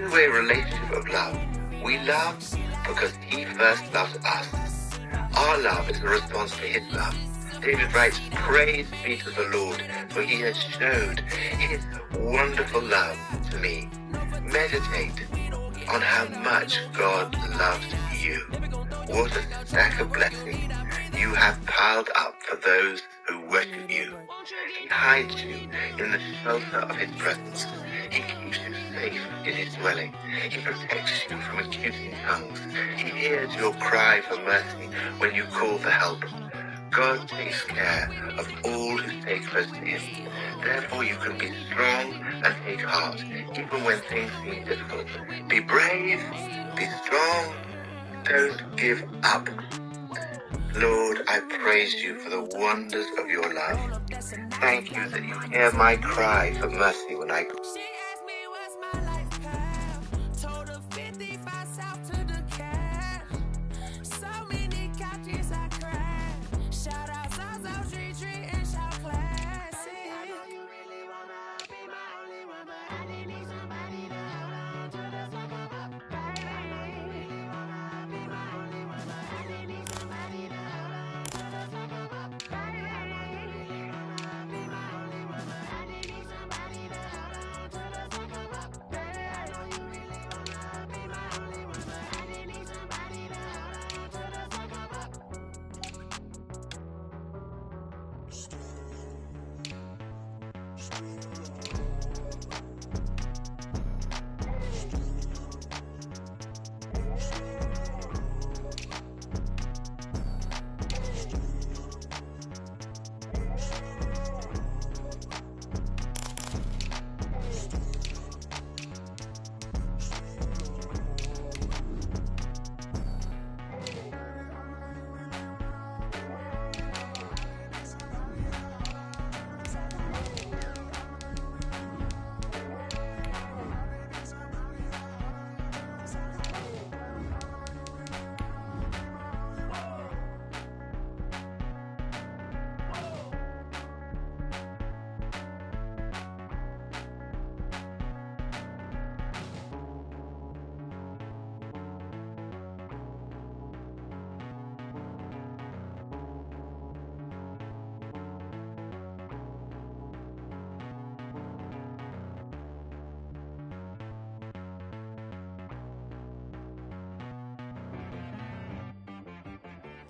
two-way relationship of love. We love because he first loved us. Our love is a response to his love. David writes, "Praise be to the Lord, for he has showed his wonderful love to me." Meditate on how much God loves you. What a stack of blessings you have piled up for those who worship you. He hides you in the shelter of his presence. He keeps you safe in his dwelling. He protects you from accusing tongues. He hears your cry for mercy when you call for help. God takes care of all who stay close to him. Therefore you can be strong and take heart, even when things seem difficult. Be brave, be strong, don't give up. Lord, I praise you for the wonders of your love. Thank you that you hear my cry for mercy when I call.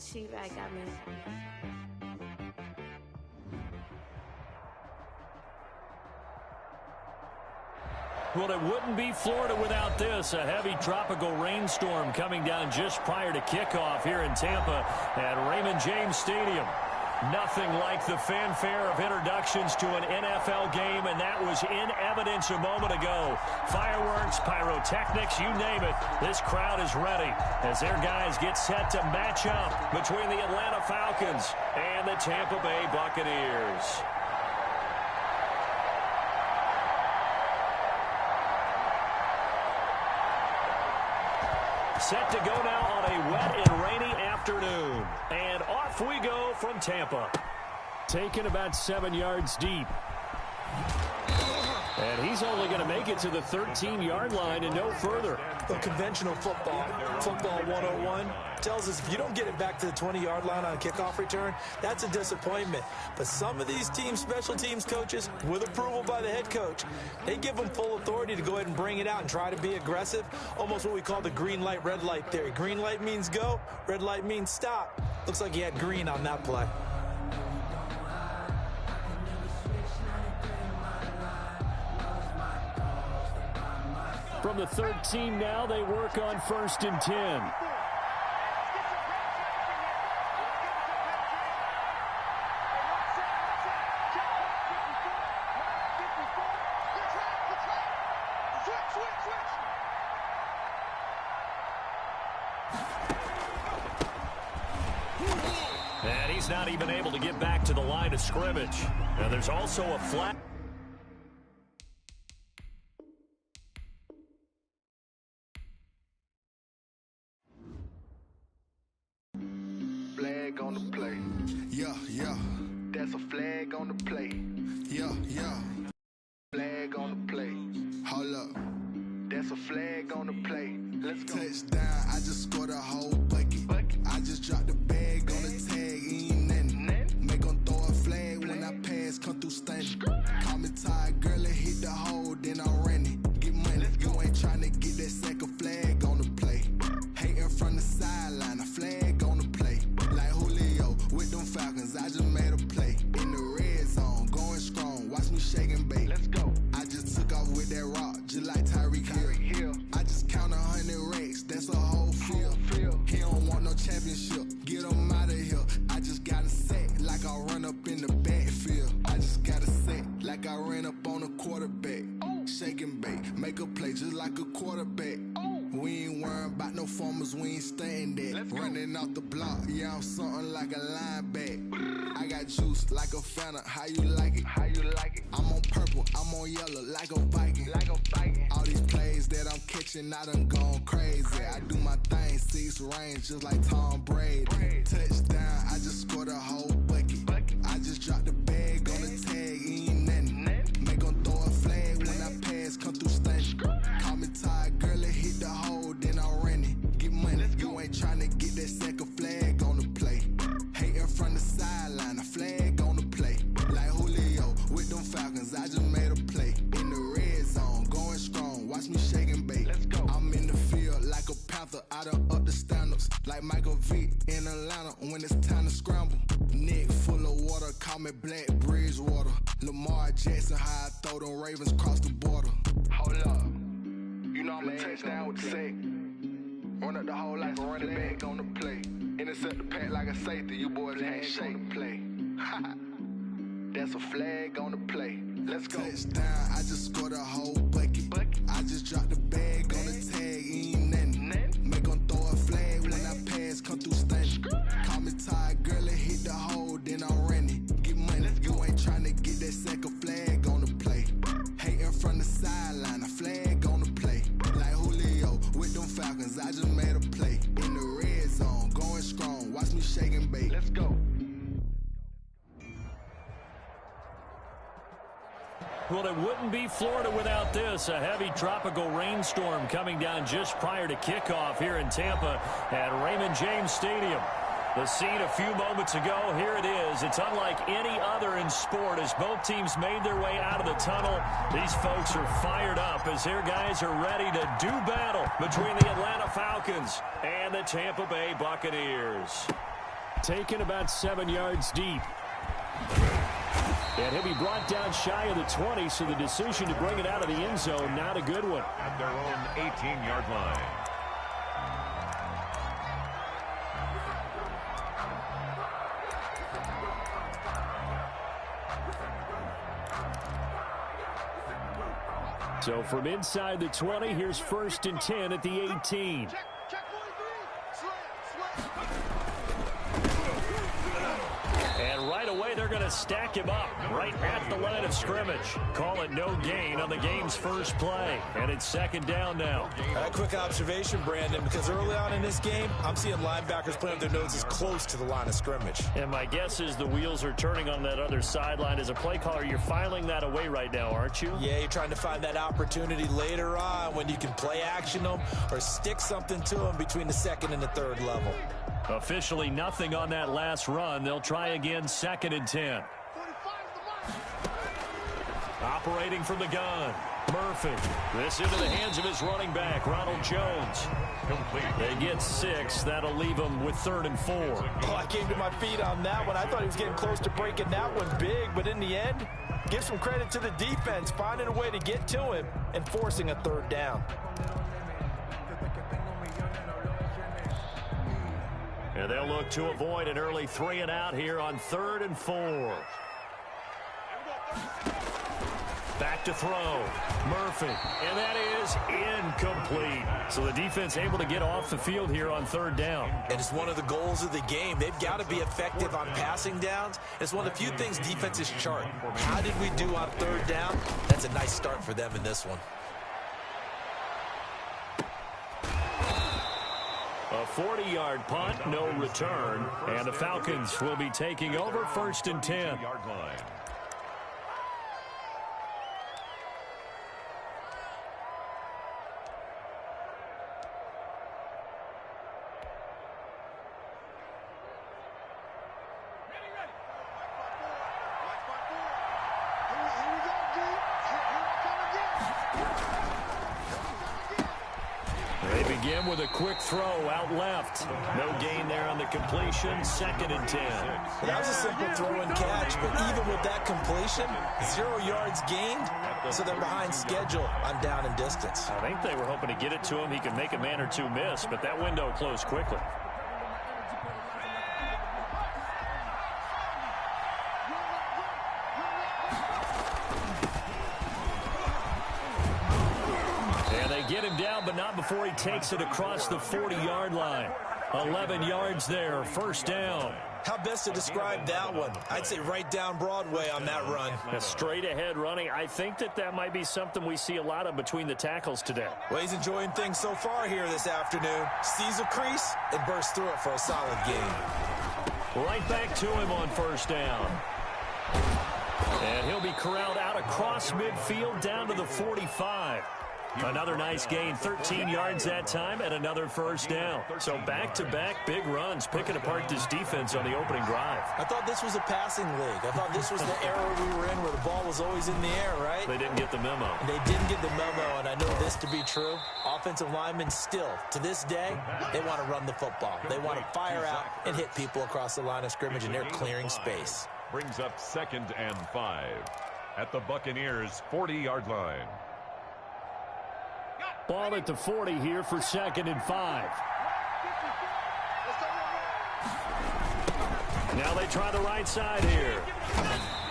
She-Rag got me. Well, it wouldn't be Florida without this. A heavy tropical rainstorm coming down just prior to kickoff here in Tampa at Raymond James Stadium. Nothing like the fanfare of introductions to an NFL game, and that was in evidence a moment ago. Fireworks, pyrotechnics, you name it. This crowd is ready as their guys get set to match up between the Atlanta Falcons and the Tampa Bay Buccaneers. Set to go now on a wet and rainy afternoon. And off we go from Tampa. Taken about 7 yards deep. And he's only going to make it to the 13-yard line and no further. The conventional football 101, tells us if you don't get it back to the 20-yard line on a kickoff return, that's a disappointment. But some of these teams, special teams coaches, with approval by the head coach, they give them full authority to go ahead and bring it out and try to be aggressive, almost what we call the green light, red light theory. Green light means go, red light means stop. Looks like he had green on that play. From the 13 now, they work on 1st and 10. And he's not even able to get back to the line of scrimmage. Now there's also a flag. Flag on the play. Yeah, yeah. That's a flag on the play. Yeah, yeah. Flag on the play. Hold up. That's a flag on the play. Let's go. Touchdown, I just scored a whole bucket. I just dropped the bag on the tag, ain't nothing. Make 'em throw a flag when I pass, come through stunning. Call me tired, girl, and hit the hole, then I'm running. Get money, you ain't tryna get that second flag on the play. Hating from the sideline, a flag on the play. Like Julio with them Falcons, I just made a play. In the red zone, going strong, watch me shake and bake. Let's go. I just took off with that rock, just like Tyreek Hill. I just count 100 racks, that's a whole field. He don't want no championship, get him out of here. I just got a set, like I run up in the backfield. I just got a set, like I ran up on a quarterback. Shake and bake, make a play just like a quarterback. We ain't worrying about no formers, we ain't staying there. Running off the block, yeah, I'm something like a linebacker. I got juice like a Fanta, how you like it? How you like it? I'm on purple, I'm on yellow, like a Viking. All these plays that I'm catching, I done gone crazy. I do my thing, 6 range, just like Tom Brady. Touchdown, I just scored a whole bucket. I just dropped the bag on the tag, ain't nothing. Make 'em throw a flag when I pass, come through stunning. Call me tired, girl, and hit the hole, then I'm running. Get money, you ain't tryna get that second flag on the play. Hating from the sideline, a flag on the play. Like Julio with them Falcons, I just made a play. In the red zone, going strong, watch me shake and bake. Let's go. I'm in the field like a Panther, I done up the standards. Like Michael Vick in Atlanta when it's time to scramble. Neck full of water, call me Black Bridgewater. Lamar Jackson, how I throw them Ravens cross the border. Hold up. You know I'm a touchdown with the sack. Run up the hole like a running back on the play. Intercept the pack like a safety. You boys can't shake the play. That's a flag on the play. Let's go. Touchdown, I just scored a whole bucket. I just dropped the bag on the tag, ain't nothing. Make 'em throw a flag when I pass, come through stunning. Call me tired, girl, and hit the hole, then I'm running. Get money, you ain't tryna get that second flag on the play. Hating from the sideline, a flag on the play. Like Julio with them Falcons, I just made a play. In the red zone, going strong, watch me shake and bake. Let's go. Well, it wouldn't be Florida without this. A heavy tropical rainstorm coming down just prior to kickoff here in Tampa at Raymond James Stadium. The scene a few moments ago, here it is. It's unlike any other in sport as both teams made their way out of the tunnel. These folks are fired up as their guys are ready to do battle between the Atlanta Falcons and the Tampa Bay Buccaneers. Taken about 7 yards deep. And he'll be brought down shy of the 20, so the decision to bring it out of the end zone, not a good one. At their own 18-yard line. So from inside the 20, here's 1st and 10 at the 18. And right away, they're going to stack him up right at the line of scrimmage. Call it no gain on the game's first play. And it's 2nd down now. A quick observation, Brandon, because early on in this game, I'm seeing linebackers playing with their noses close to the line of scrimmage. And my guess is the wheels are turning on that other sideline. As a play caller, you're filing that away right now, aren't you? Yeah, you're trying to find that opportunity later on when you can play action them or stick something to them between the 2nd and the 3rd level. Officially nothing on that last run. They'll try again, 2nd and 10. Operating from the gun, Murphy. This into the hands of his running back, Ronald Jones. Complete. They get 6. That'll leave them with 3rd and 4. Oh, I came to my feet on that one. I thought he was getting close to breaking that one big, but in the end, give some credit to the defense, finding a way to get to him and forcing a 3rd down. And they'll look to avoid an early 3 and out here on 3rd and 4. Back to throw. Murphy. And that is incomplete. So the defense able to get off the field here on 3rd down. And it's one of the goals of the game. They've got to be effective on passing downs. It's one of the few things defenses chart. How did we do on 3rd down? That's a nice start for them in this one. A 40-yard punt, no return. And the Falcons will be taking over 1st and 10. Yard line. Again with a quick throw out left. No gain there on the completion. 2nd and 10. That was a simple throw and catch, but even with that completion, 0 yards gained, so they're behind schedule on down and distance. I think they were hoping to get it to him. He could make a man or two miss, but that window closed quickly. Get him down, but not before he takes it across the 40-yard line. 11 yards there, 1st down. How best to describe that one? I'd say right down Broadway on that run. Straight ahead running. I think that might be something we see a lot of between the tackles today. Well, he's enjoying things so far here this afternoon. Sees a crease and bursts through it for a solid gain. Right back to him on 1st down. And he'll be corralled out across midfield down to the 45. Another nice gain, 13 yards that time, and another 1st down. So back-to-back big runs, picking apart this defense on the opening drive. I thought this was a passing league. I thought this was the era we were in where the ball was always in the air, right? They didn't get the memo. They didn't get the memo, and I know this to be true. Offensive linemen still, to this day, they want to run the football. They want to fire out and hit people across the line of scrimmage, and they're clearing space. Brings up 2nd and 5 at the Buccaneers' 40-yard line. Ball at the 40 here for 2nd and 5. Now they try the right side here.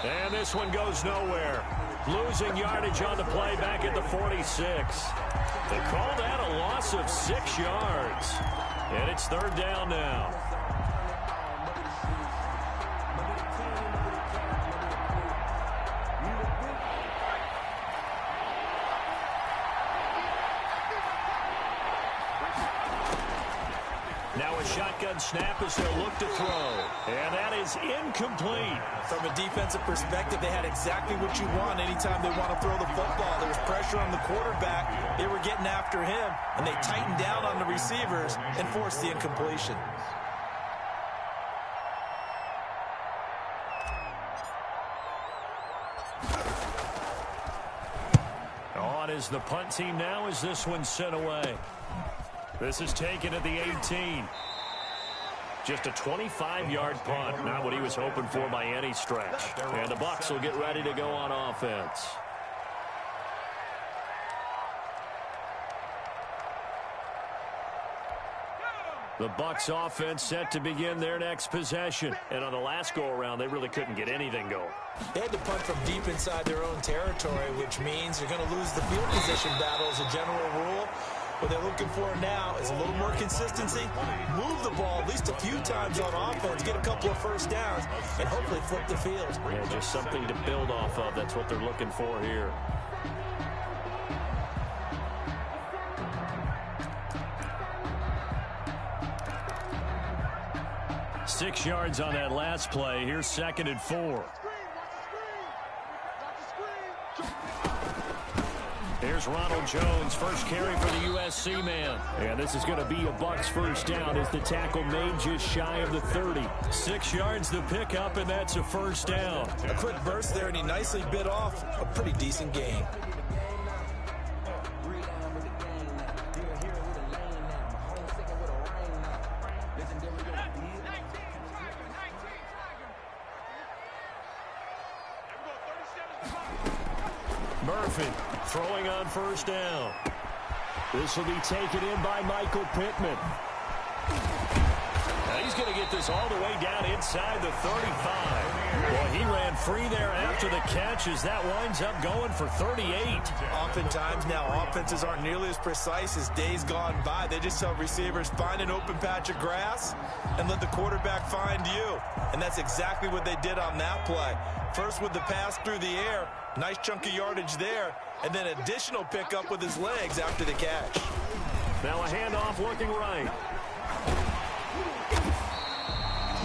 And this one goes nowhere. Losing yardage on the play back at the 46. They call that a loss of 6 yards. And it's 3rd down now. Now a shotgun snap as they'll look to throw. And that is incomplete. From a defensive perspective, they had exactly what you want anytime they want to throw the football. There was pressure on the quarterback. They were getting after him, and they tightened down on the receivers and forced the incompletion. On is the punt team now as this one's sent away. This is taken at the 18. Just a 25-yard punt. Not what he was hoping for by any stretch. And the Bucs will get ready to go on offense. The Bucs offense set to begin their next possession. And on the last go-around, they really couldn't get anything going. They had to punt from deep inside their own territory, which means you're going to lose the field position battle as a general rule. What they're looking for now is a little more consistency, move the ball at least a few times on offense, get a couple of 1st downs, and hopefully flip the field. Yeah, just something to build off of. That's what they're looking for here. Six yards on that last play. Here's 2nd and 4. Here's Ronald Jones, first carry for the USC man. And this is going to be a Bucs 1st down as the tackle made just shy of the 30. 6 yards the pickup, and that's a 1st down. A quick burst there, and he nicely bit off a pretty decent gain. Murphy throwing on 1st down. This will be taken in by Michael Pittman. Now he's going to get this all the way down inside the 35. Well, he ran free there after the catch as that winds up going for 38. Oftentimes now offenses aren't nearly as precise as days gone by. They just tell receivers, find an open patch of grass and let the quarterback find you. And that's exactly what they did on that play. First with the pass through the air, nice chunk of yardage there, and then additional pickup with his legs after the catch. Now a handoff looking right.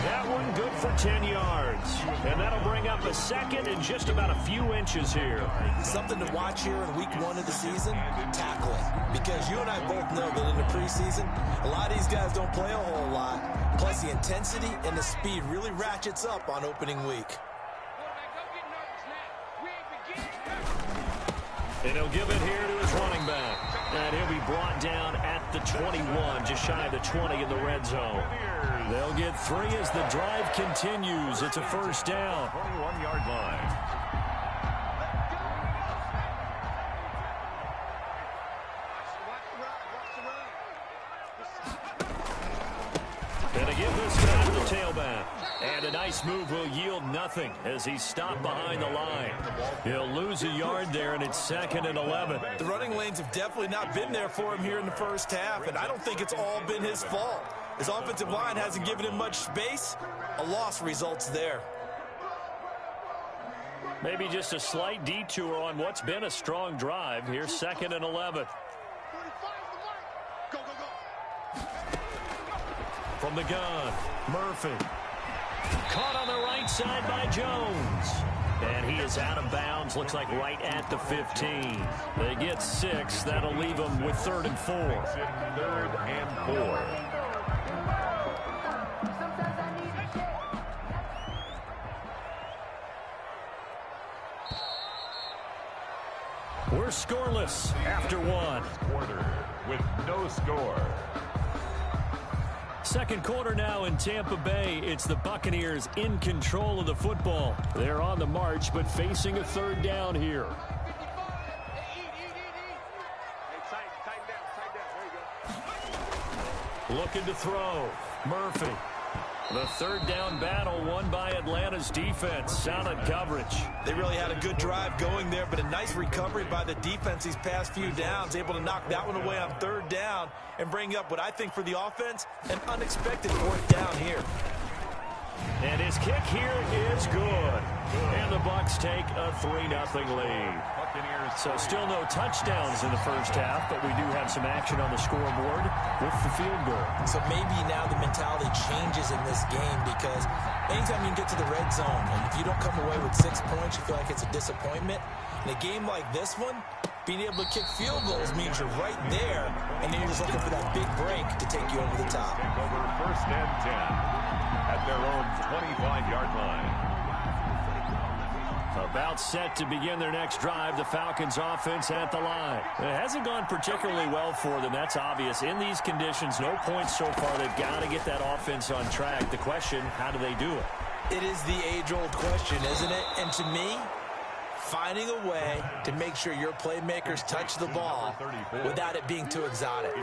That one good for 10 yards. And that'll bring up a 2nd and just about a few inches here. Something to watch here in week 1 of the season, tackling. Because you and I both know that in the preseason, a lot of these guys don't play a whole lot. Plus the intensity and the speed really ratchets up on opening week. And he'll give it here to his running back. And he'll be brought down at the 21, just shy of the 20 in the red zone. They'll get 3 as the drive continues. It's a first down. 21-yard line. And to give this guy to the tailback. And a nice move will yield nothing as he's stopped behind the line. He'll lose a yard there, and it's 2nd and 11. The running lanes have definitely not been there for him here in the first half, and I don't think it's all been his fault. His offensive line hasn't given him much space. A loss results there. Maybe just a slight detour on what's been a strong drive. Here's 2nd and 11. From the gun, Murphy. Caught on the right side by Jones. And he is out of bounds, looks like right at the 15. They get 6. That'll leave them with 3rd and 4. 3rd and 4. We're scoreless after 1. Quarter with no score. Second quarter now in Tampa Bay. It's the Buccaneers in control of the football. They're on the march, but facing a 3rd down here. Looking to throw. Murphy. The 3rd down battle won by Atlanta's defense. Solid coverage. They really had a good drive going there, but a nice recovery by the defense these past few downs, able to knock that one away on 3rd down and bring up what I think for the offense, an unexpected 4th down here. And his kick here is good. And the Bucs take a 3-0 lead. So still no touchdowns in the first half, but we do have some action on the scoreboard with the field goal. So maybe now the mentality changes in this game, because anytime you can get to the red zone, and if you don't come away with 6 points, you feel like it's a disappointment. In a game like this one, being able to kick field goals means you're right there, and then you're just looking for that big break to take you over the top. Over 1st and 10 at their own 25-yard line. About set to begin their next drive, the Falcons offense at the line. It hasn't gone particularly well for them, that's obvious. In these conditions, no points so far. They've got to get that offense on track. The question, how do they do it? It is the age-old question, isn't it? And to me, finding a way to make sure your playmakers touch the ball without it being too exotic.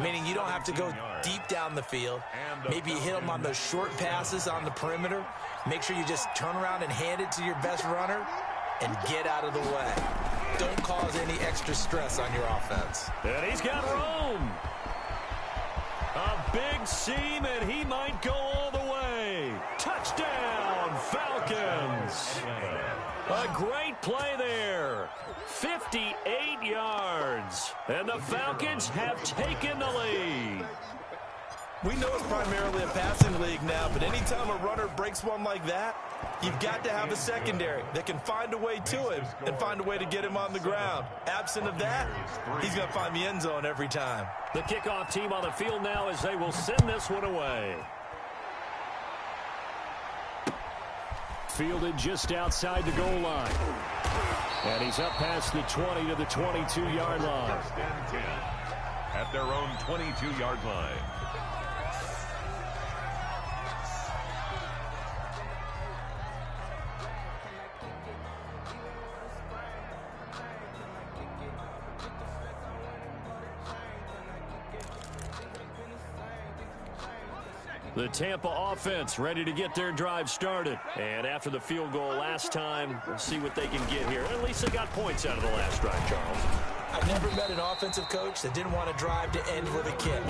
Meaning you don't have to go deep down the field. Maybe you hit them on those short passes on the perimeter. Make sure you just turn around and hand it to your best runner and get out of the way. Don't cause any extra stress on your offense. And he's got room. A big seam, and he might go all the way. Touchdown, Falcons. A great play there. 58 yards. And the Falcons have taken the lead. We know it's primarily a passing league now, but anytime a runner breaks one like that, you've got to have a secondary that can find a way to him and find a way to get him on the ground. Absent of that, he's going to find the end zone every time. The kickoff team on the field now as they will send this one away. Fielded just outside the goal line. And he's up past the 20 to the 22-yard line. 1st and 10 at their own 22-yard line. The Tampa offense ready to get their drive started. And after the field goal last time, we'll see what they can get here. At least they got points out of the last drive, Charles. I've never met an offensive coach that didn't want to drive to end with a kick.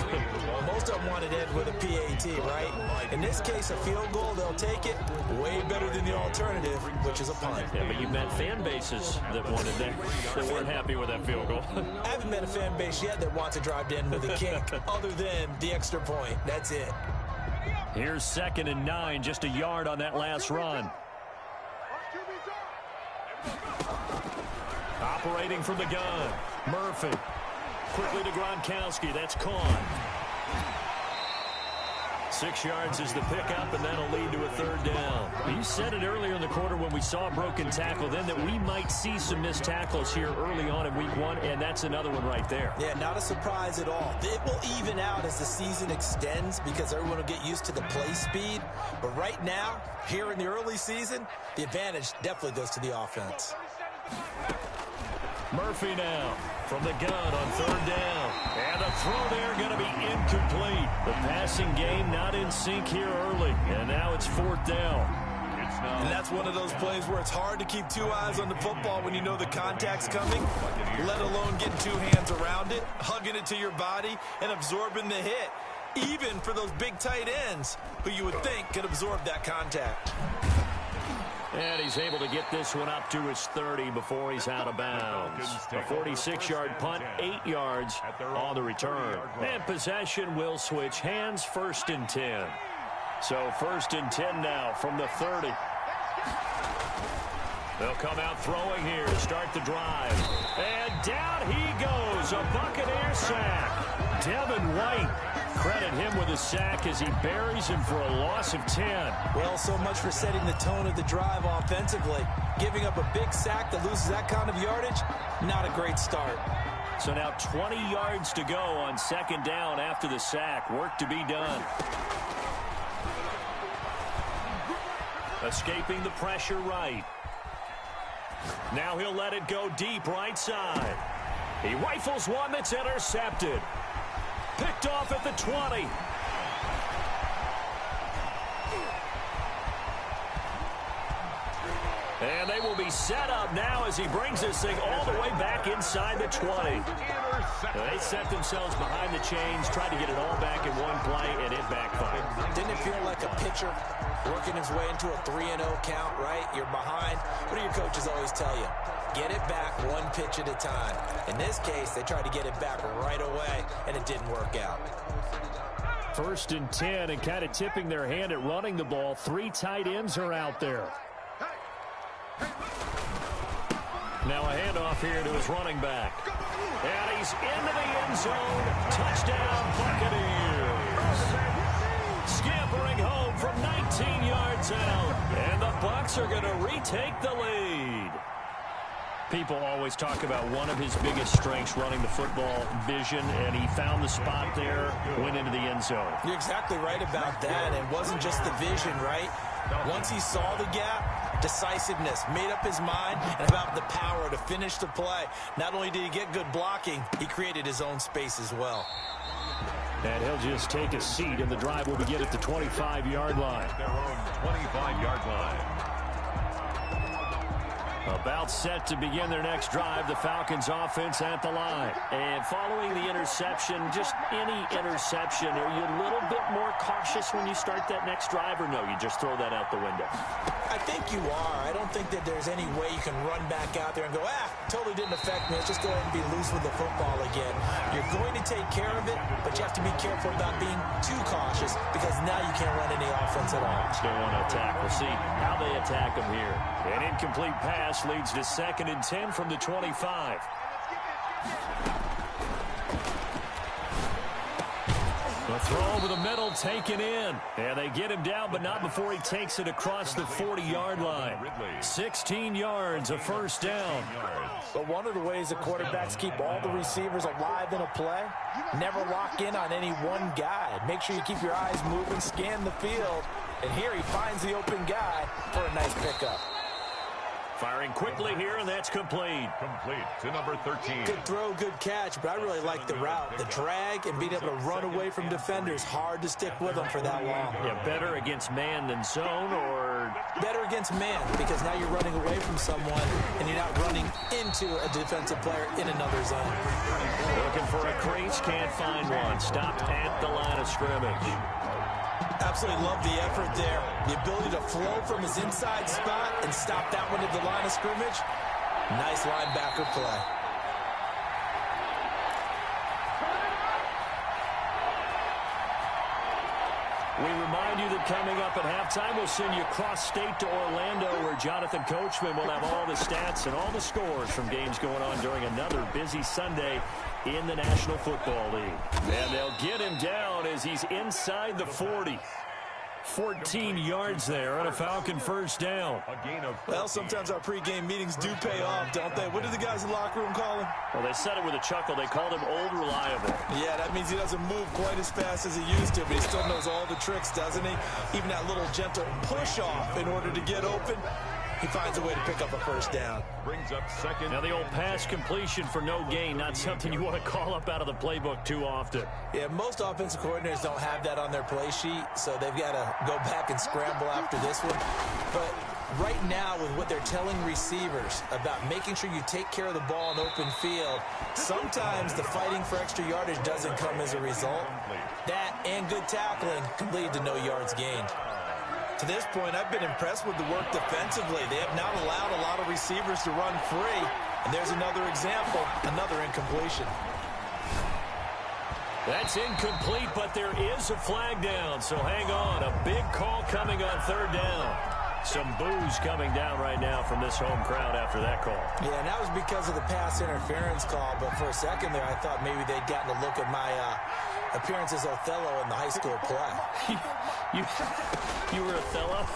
Most of them wanted to end with a PAT, right? In this case, a field goal, they'll take it. Way better than the alternative, which is a punt. Yeah, but you've met fan bases that wanted that, that weren't happy with that field goal. I haven't met a fan base yet that wants to drive to end with a kick, other than the extra point. That's it. Here's 2nd and 9, just a yard on that last run. Operating from the gun, Murphy. Quickly to Gronkowski, that's Kahn. 6 yards is the pickup, and that'll lead to a third down. You said it earlier in the quarter when we saw a broken tackle then that we might see some missed tackles here early on in week 1, and that's another one right there. Yeah, not a surprise at all. It will even out as the season extends because everyone will get used to the play speed. But right now, here in the early season, the advantage definitely goes to the offense. Murphy now from the gun on third down. And the throw there going to be incomplete. The passing game not in sync here early. And now it's fourth down. And that's one of those plays where it's hard to keep two eyes on the football when you know the contact's coming, let alone getting two hands around it, hugging it to your body, and absorbing the hit. Even for those big tight ends who you would think could absorb that contact. And he's able to get this one up to his 30 before he's out of bounds. A 46-yard punt, 8 yards on the return. And possession will switch hands, 1st and 10. So 1st and 10 now from the 30. They'll come out throwing here to start the drive. And down he goes, a Buccaneer sack. Devin White, credit him with a sack as he buries him for a loss of 10. Well, so much for setting the tone of the drive offensively. Giving up a big sack that loses that kind of yardage, not a great start. So now 20 yards to go on 2nd down after the sack. Work to be done. Escaping the pressure right. Now he'll let it go deep right side. He rifles one that's intercepted. Picked off at the 20. And they will be set up now as he brings this thing all the way back inside the 20. They set themselves behind the chains, tried to get it all back in one play, and it backfired. Didn't it feel like a pitcher working his way into a 3-0 count, right? You're behind. What do your coaches always tell you? Get it back one pitch at a time. In this case, they tried to get it back right away, and it didn't work out. 1st and 10, and kind of tipping their hand at running the ball. 3 tight ends are out there. Now a handoff here to his running back. And he's into the end zone. Touchdown, Buccaneers. Scampering home from 19 yards out. And the Bucs are going to retake the lead. People always talk about one of his biggest strengths, running the football, vision, and he found the spot there, went into the end zone. You're exactly right about that. It wasn't just the vision, right? Once he saw the gap, decisiveness, made up his mind, and about the power to finish the play. Not only did he get good blocking, he created his own space as well. And he'll just take a seat, and the drive will begin at the 25-yard line. Their own 25-yard line. About set to begin their next drive, the Falcons offense at the line. And following the interception, just any interception, are you a little bit more cautious when you start that next drive, or no, you just throw that out the window? I think you are. I don't think that there's any way you can run back out there and go, totally didn't affect me. Let's just go ahead and be loose with the football again. You're going to take care of it, but you have to be careful about being too cautious because now you can't run any offense at all. Just don't want to attack. We'll see how they attack them here. An incomplete pass leads to 2nd and 10 from the 25. The throw over the middle taken in. And they get him down, but not before he takes it across the 40-yard line. 16 yards, a 1st down. But one of the ways the quarterbacks keep all the receivers alive in a play, never lock in on any one guy. Make sure you keep your eyes moving, scan the field. And here he finds the open guy for a nice pickup. Firing quickly here, and that's complete. Complete to number 13. Good throw, good catch, but I really like the route. The drag and being able to run away from defenders. Hard to stick with them for that long. Yeah, better against man than zone, or? Better against man, because now you're running away from someone, and you're not running into a defensive player in another zone. Looking for a crease, can't find one. Stopped at the line of scrimmage. Absolutely love the effort there. The ability to flow from his inside spot and stop that one at the line of scrimmage. Nice linebacker play. We remind you that coming up at halftime, we'll send you cross-state to Orlando, where Jonathan Coachman will have all the stats and all the scores from games going on during another busy Sunday in the National Football League. And they'll get him down as as he's inside the 40. 14 yards there and a Falcon first down. Well, sometimes our pregame meetings do pay off, don't they? What did the guys in the locker room call him? Well, they said it with a chuckle. They called him Old Reliable. Yeah, that means he doesn't move quite as fast as he used to, but he still knows all the tricks, doesn't he? Even that little gentle push-off in order to get open. He finds a way to pick up a first down. Brings up second. Now the old pass completion for no gain, not something you want to call up out of the playbook too often. Yeah, most offensive coordinators don't have that on their play sheet, so they've got to go back and scramble after this one. But right now, with what they're telling receivers about making sure you take care of the ball in open field, sometimes the fighting for extra yardage doesn't come as a result. That and good tackling can lead to no yards gained. To this point, I've been impressed with the work defensively. They have not allowed a lot of receivers to run free. And there's another example, another incompletion. That's incomplete, but there is a flag down, so hang on. A big call coming on third down. Some boos coming down right now from this home crowd after that call. Yeah, and that was because of the pass interference call, but for a second there, I thought maybe they'd gotten a look at my appearance as Othello in the high school play. You were Othello?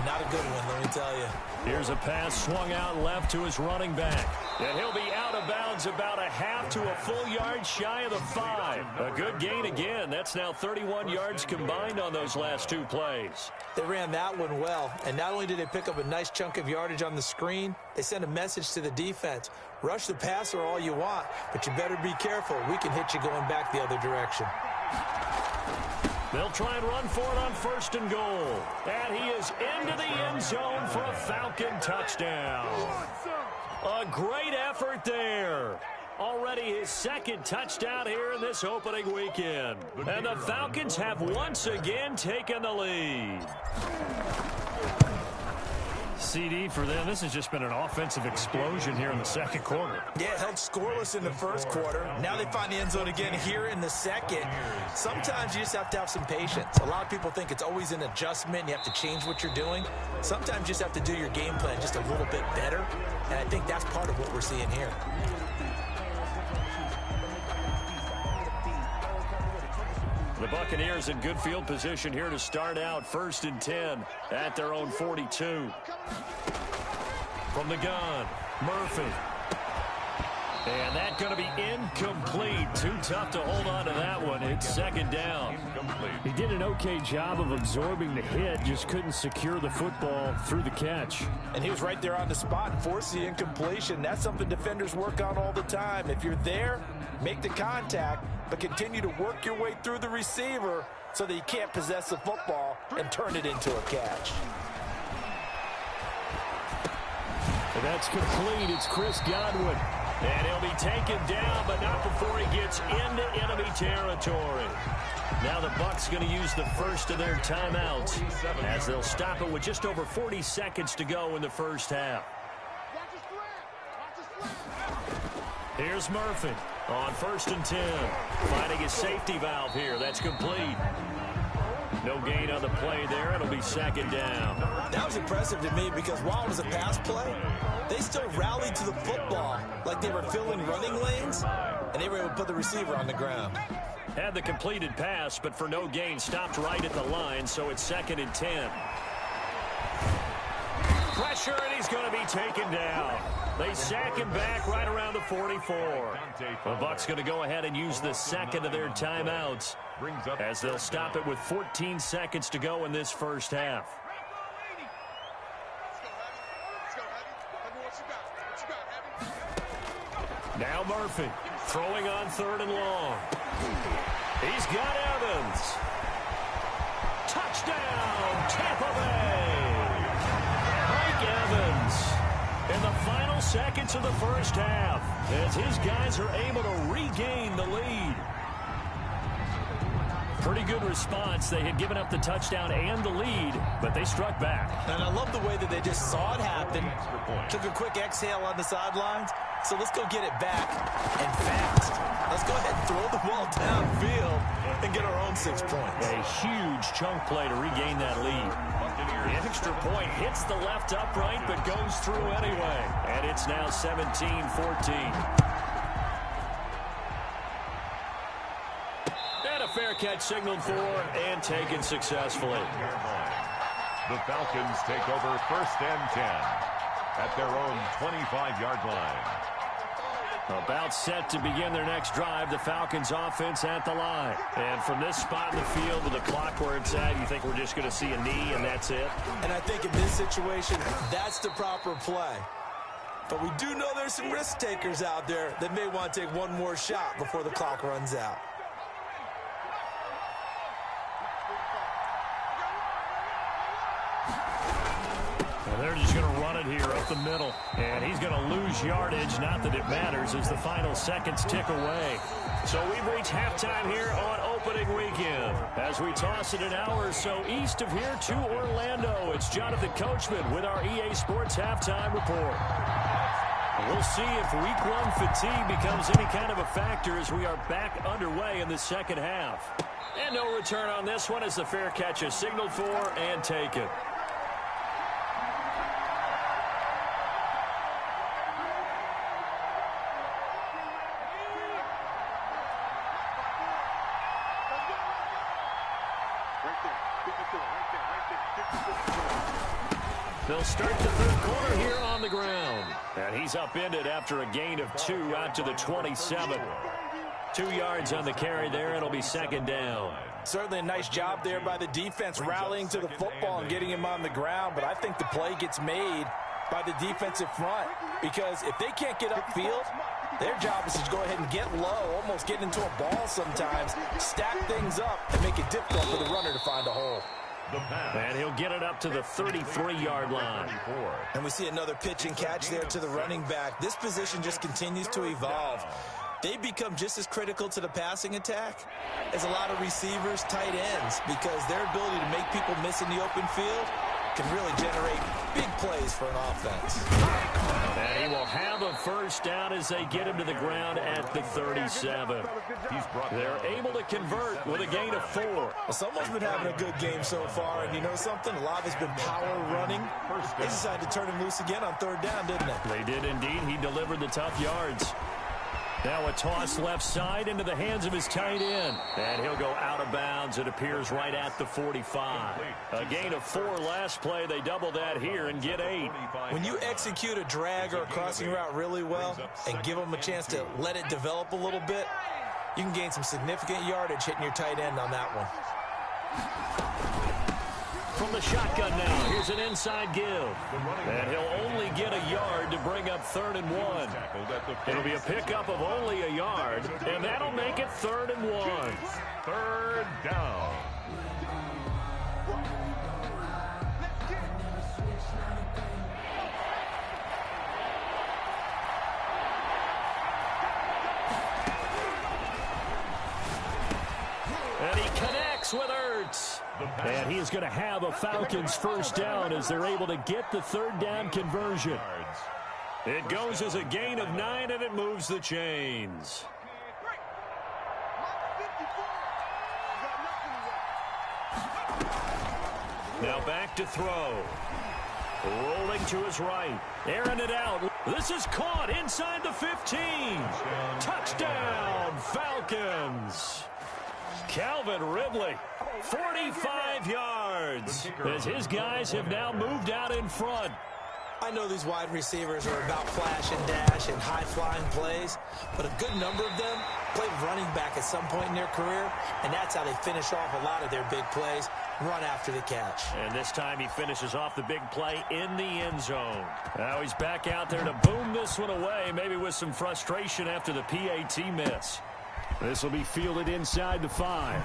Not a good one, let me tell you. Here's a pass swung out left to his running back. And he'll be out of bounds about a half to a full yard shy of the 5. A good gain again. That's now 31 yards combined on those last two plays. They ran that one well, and not only did they pick up a nice chunk of yardage on the screen, they sent a message to the defense. Rush the passer all you want, but you better be careful. We can hit you going back the other direction. They'll try and run for it on first and goal. And he is into the end zone for a Falcon touchdown. A great effort there. Already his second touchdown here in this opening weekend. And the Falcons have once again taken the lead. CD for them. This has just been an offensive explosion here in the second quarter. Yeah, held scoreless in the first quarter. Now they find the end zone again here in the second. Sometimes you just have to have some patience. A lot of people think it's always an adjustment. You have to change what you're doing. Sometimes you just have to do your game plan just a little bit better. And I think that's part of what we're seeing here. The Buccaneers in good field position here to start out. 1st and 10 at their own 42. From the gun, Murphy. And that's going to be incomplete. Too tough to hold on to that one. It's second down. He did an okay job of absorbing the hit, just couldn't secure the football through the catch. And he was right there on the spot and forced the incompletion. That's something defenders work on all the time. If you're there, make the contact, but continue to work your way through the receiver so that you can't possess the football and turn it into a catch. And that's complete. It's Chris Godwin. And he'll be taken down, but not before he gets into enemy territory. Now the Bucs going to use the first of their timeouts as they'll stop it with just over 40 seconds to go in the first half. Here's Murphy on 1st and 10. Finding his safety valve here. That's complete. No gain on the play there. It'll be second down. That was impressive to me because while it was a pass play, they still rallied to the football like they were filling running lanes, and they were able to put the receiver on the ground. Had the completed pass, but for no gain, stopped right at the line, so it's 2nd and 10. Pressure, and he's going to be taken down. They sack him back right around the 44. The Bucs going to go ahead and use the second of their timeouts as they'll stop it with 14 seconds to go in this first half. Now Murphy throwing on 3rd and long. He's got Evans. Touchdown, Tampa Bay. Mike Evans in the final seconds of the first half as his guys are able to regain the lead. Pretty good response. They had given up the touchdown and the lead, but they struck back. And I love the way that they just saw it happen. Took a quick exhale on the sidelines. So let's go get it back and fast. Let's go ahead and throw the ball downfield and get our own 6 points. A huge chunk play to regain that lead. The extra point hits the left upright but goes through anyway. And it's now 17-14. And a a fair catch signaled for and taken successfully. The Falcons take over 1st and 10 at their own 25-yard line. About set to begin their next drive, the Falcons offense at the line. And from this spot in the field with the clock where it's at, you think we're just going to see a knee and that's it? And I think in this situation, that's the proper play. But we do know there's some risk takers out there that may want to take one more shot before the clock runs out. They're just going to run it here up the middle. And he's going to lose yardage. Not that it matters as the final seconds tick away. So we've reached halftime here on opening weekend. As we toss it an hour or so east of here to Orlando, it's Jonathan Coachman with our EA Sports Halftime Report. We'll see if week one fatigue becomes any kind of a factor as we are back underway in the second half. And no return on this one as the fair catch is signaled for and taken. They'll start the third quarter here on the ground. And he's upended after a gain of 2 out to the 27. 2 yards on the carry there. It'll be second down. Certainly a nice job there by the defense rallying to the football and getting him on the ground. But I think the play gets made by the defensive front. Because if they can't get upfield, their job is to go ahead and get low, almost get into a ball sometimes, stack things up, and make it difficult for the runner to find a hole. And he'll get it up to the 33-yard line. And we see another pitch and catch there to the running back. This position just continues to evolve. They become just as critical to the passing attack as a lot of receivers, tight ends, because their ability to make people miss in the open field can really generate big plays for an offense. And he will have a first down as they get him to the ground at the 37. They're able to convert with a gain of 4. Well, someone's been having a good game so far, and you know something? A lot has been power running. They decided to turn him loose again on third down, didn't they? They did indeed. He delivered the tough yards. Now a toss left side into the hands of his tight end. And he'll go out of bounds. It appears right at the 45. A gain of 4 last play. They double that here and get 8. When you execute a drag or a crossing route really well and give them a chance to let it develop a little bit, you can gain some significant yardage hitting your tight end on that one. From the shotgun now, here's an inside give. And he'll only get a yard to bring up 3rd and 1. It'll be a pickup of only a yard, and that'll make it 3rd and 1. 3rd down. And he connects with Ertz. And he is going to have a Falcons first down as they're able to get the 3rd down conversion. It goes as a gain of 9, and it moves the chains. Now back to throw. Rolling to his right. Airing it out. This is caught inside the 15. Touchdown, Falcons. Calvin Ridley, 45 yards, as his guys have now moved out in front. I know these wide receivers are about flash and dash and high-flying plays, but a good number of them played running back at some point in their career, and that's how they finish off a lot of their big plays, run after the catch. And this time he finishes off the big play in the end zone. Now he's back out there to boom this one away, maybe with some frustration after the PAT miss. This will be fielded inside the 5.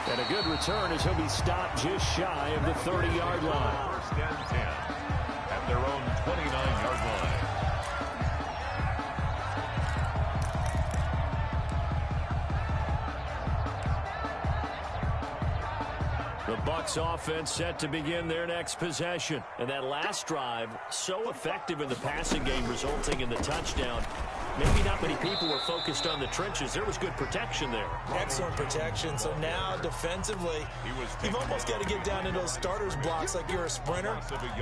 And a good return as he'll be stopped just shy of the 30-yard line. 1st and 10 at their own 29-yard line. The Bucs offense set to begin their next possession. And that last drive, so effective in the passing game, resulting in the touchdown. maybe not many people were focused on the trenches. There was good protection there. Excellent protection. So now defensively, you've almost got to get down in those starters blocks like you're a sprinter.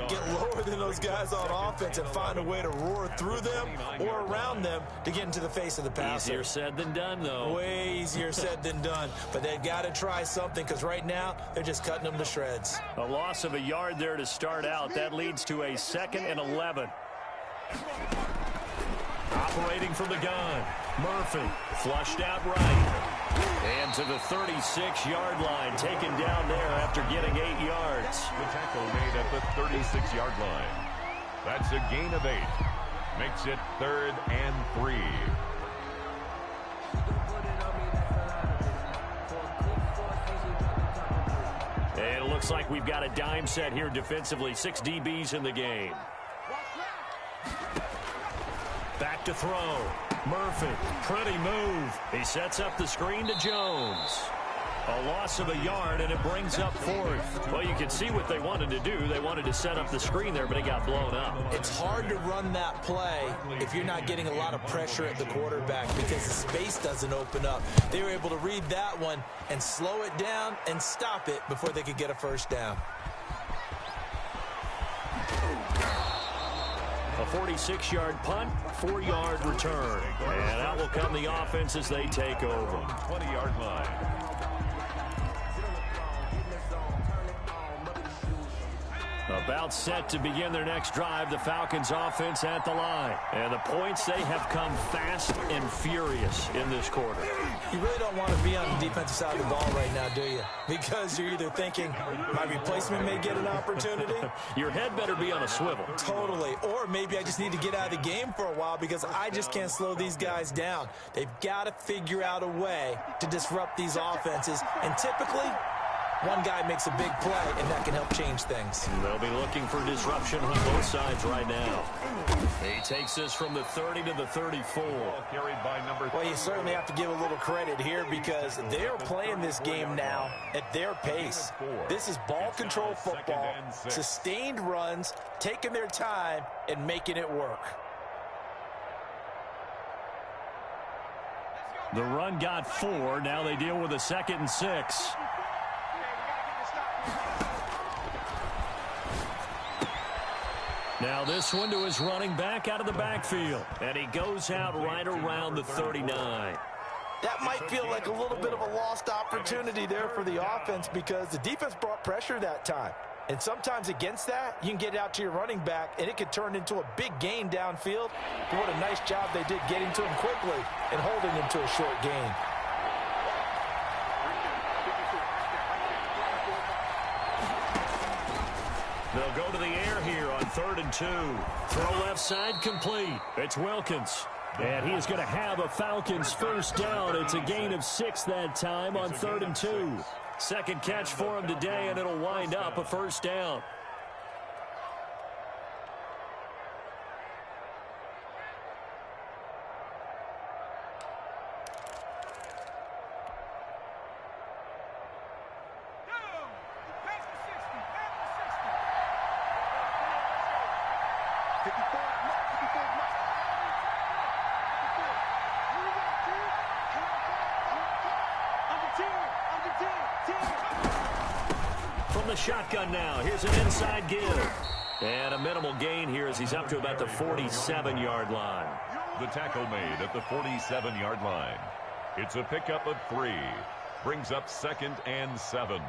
Get lower than those guys on offense and find a way to roar through them or around them to get into the face of the passer. Easier said than done, though. Way easier said than done. But they've got to try something because right now they're just cutting them to shreds. A loss of a yard there to start out. That leads to a 2nd and 11. Operating from the gun, Murphy flushed out right. And to the 36-yard line, taken down there after getting 8 yards. The tackle made at the 36-yard line. That's a gain of 8. Makes it 3rd and 3. And it looks like we've got a dime set here defensively. 6 DBs in the game. Back to throw. Murphy, pretty move. He sets up the screen to Jones. A loss of a yard, and it brings up 4th. Well, you can see what they wanted to do. They wanted to set up the screen there, but it got blown up. It's hard to run that play if you're not getting a lot of pressure at the quarterback because the space doesn't open up. They were able to read that one and slow it down and stop it before they could get a first down. A 46-yard punt, 4-yard return. And out will come the offense as they take over. 20-yard line. About set to begin their next drive, the Falcons offense at the line. And the points, they have come fast and furious in this quarter. You really don't want to be on the defensive side of the ball right now, do you? Because you're either thinking, my replacement may get an opportunity. Your head better be on a swivel. Totally. Or maybe I just need to get out of the game for a while because I just can't slow these guys down. They've got to figure out a way to disrupt these offenses. And typically, one guy makes a big play, and that can help change things. They'll be looking for disruption on both sides right now. He takes this from the 30 to the 34. Carried by number 3. Well, you certainly have to give a little credit here because they're playing this game now at their pace. This is ball control football, sustained runs, taking their time, and making it work. The run got 4. Now they deal with a 2nd and 6. Now this one to his running back out of the backfield. And he goes out right around the 39. That might feel like a little bit of a lost opportunity there for the offense because the defense brought pressure that time. And sometimes against that, you can get out to your running back, and it could turn into a big gain downfield. What a nice job they did getting to him quickly and holding him to a short gain. They'll go to the air here on 3rd and 2. Throw left side complete. It's Wilkins. And he is going to have a Falcons first down. It's a gain of 6 that time on 3rd and 2. Second catch for him today, and it'll wind up a first down. From the shotgun now, here's an inside give. And a minimal gain here as he's up to about the 47-yard line. The tackle made at the 47-yard line. It's a pickup of 3. Brings up 2nd and 7.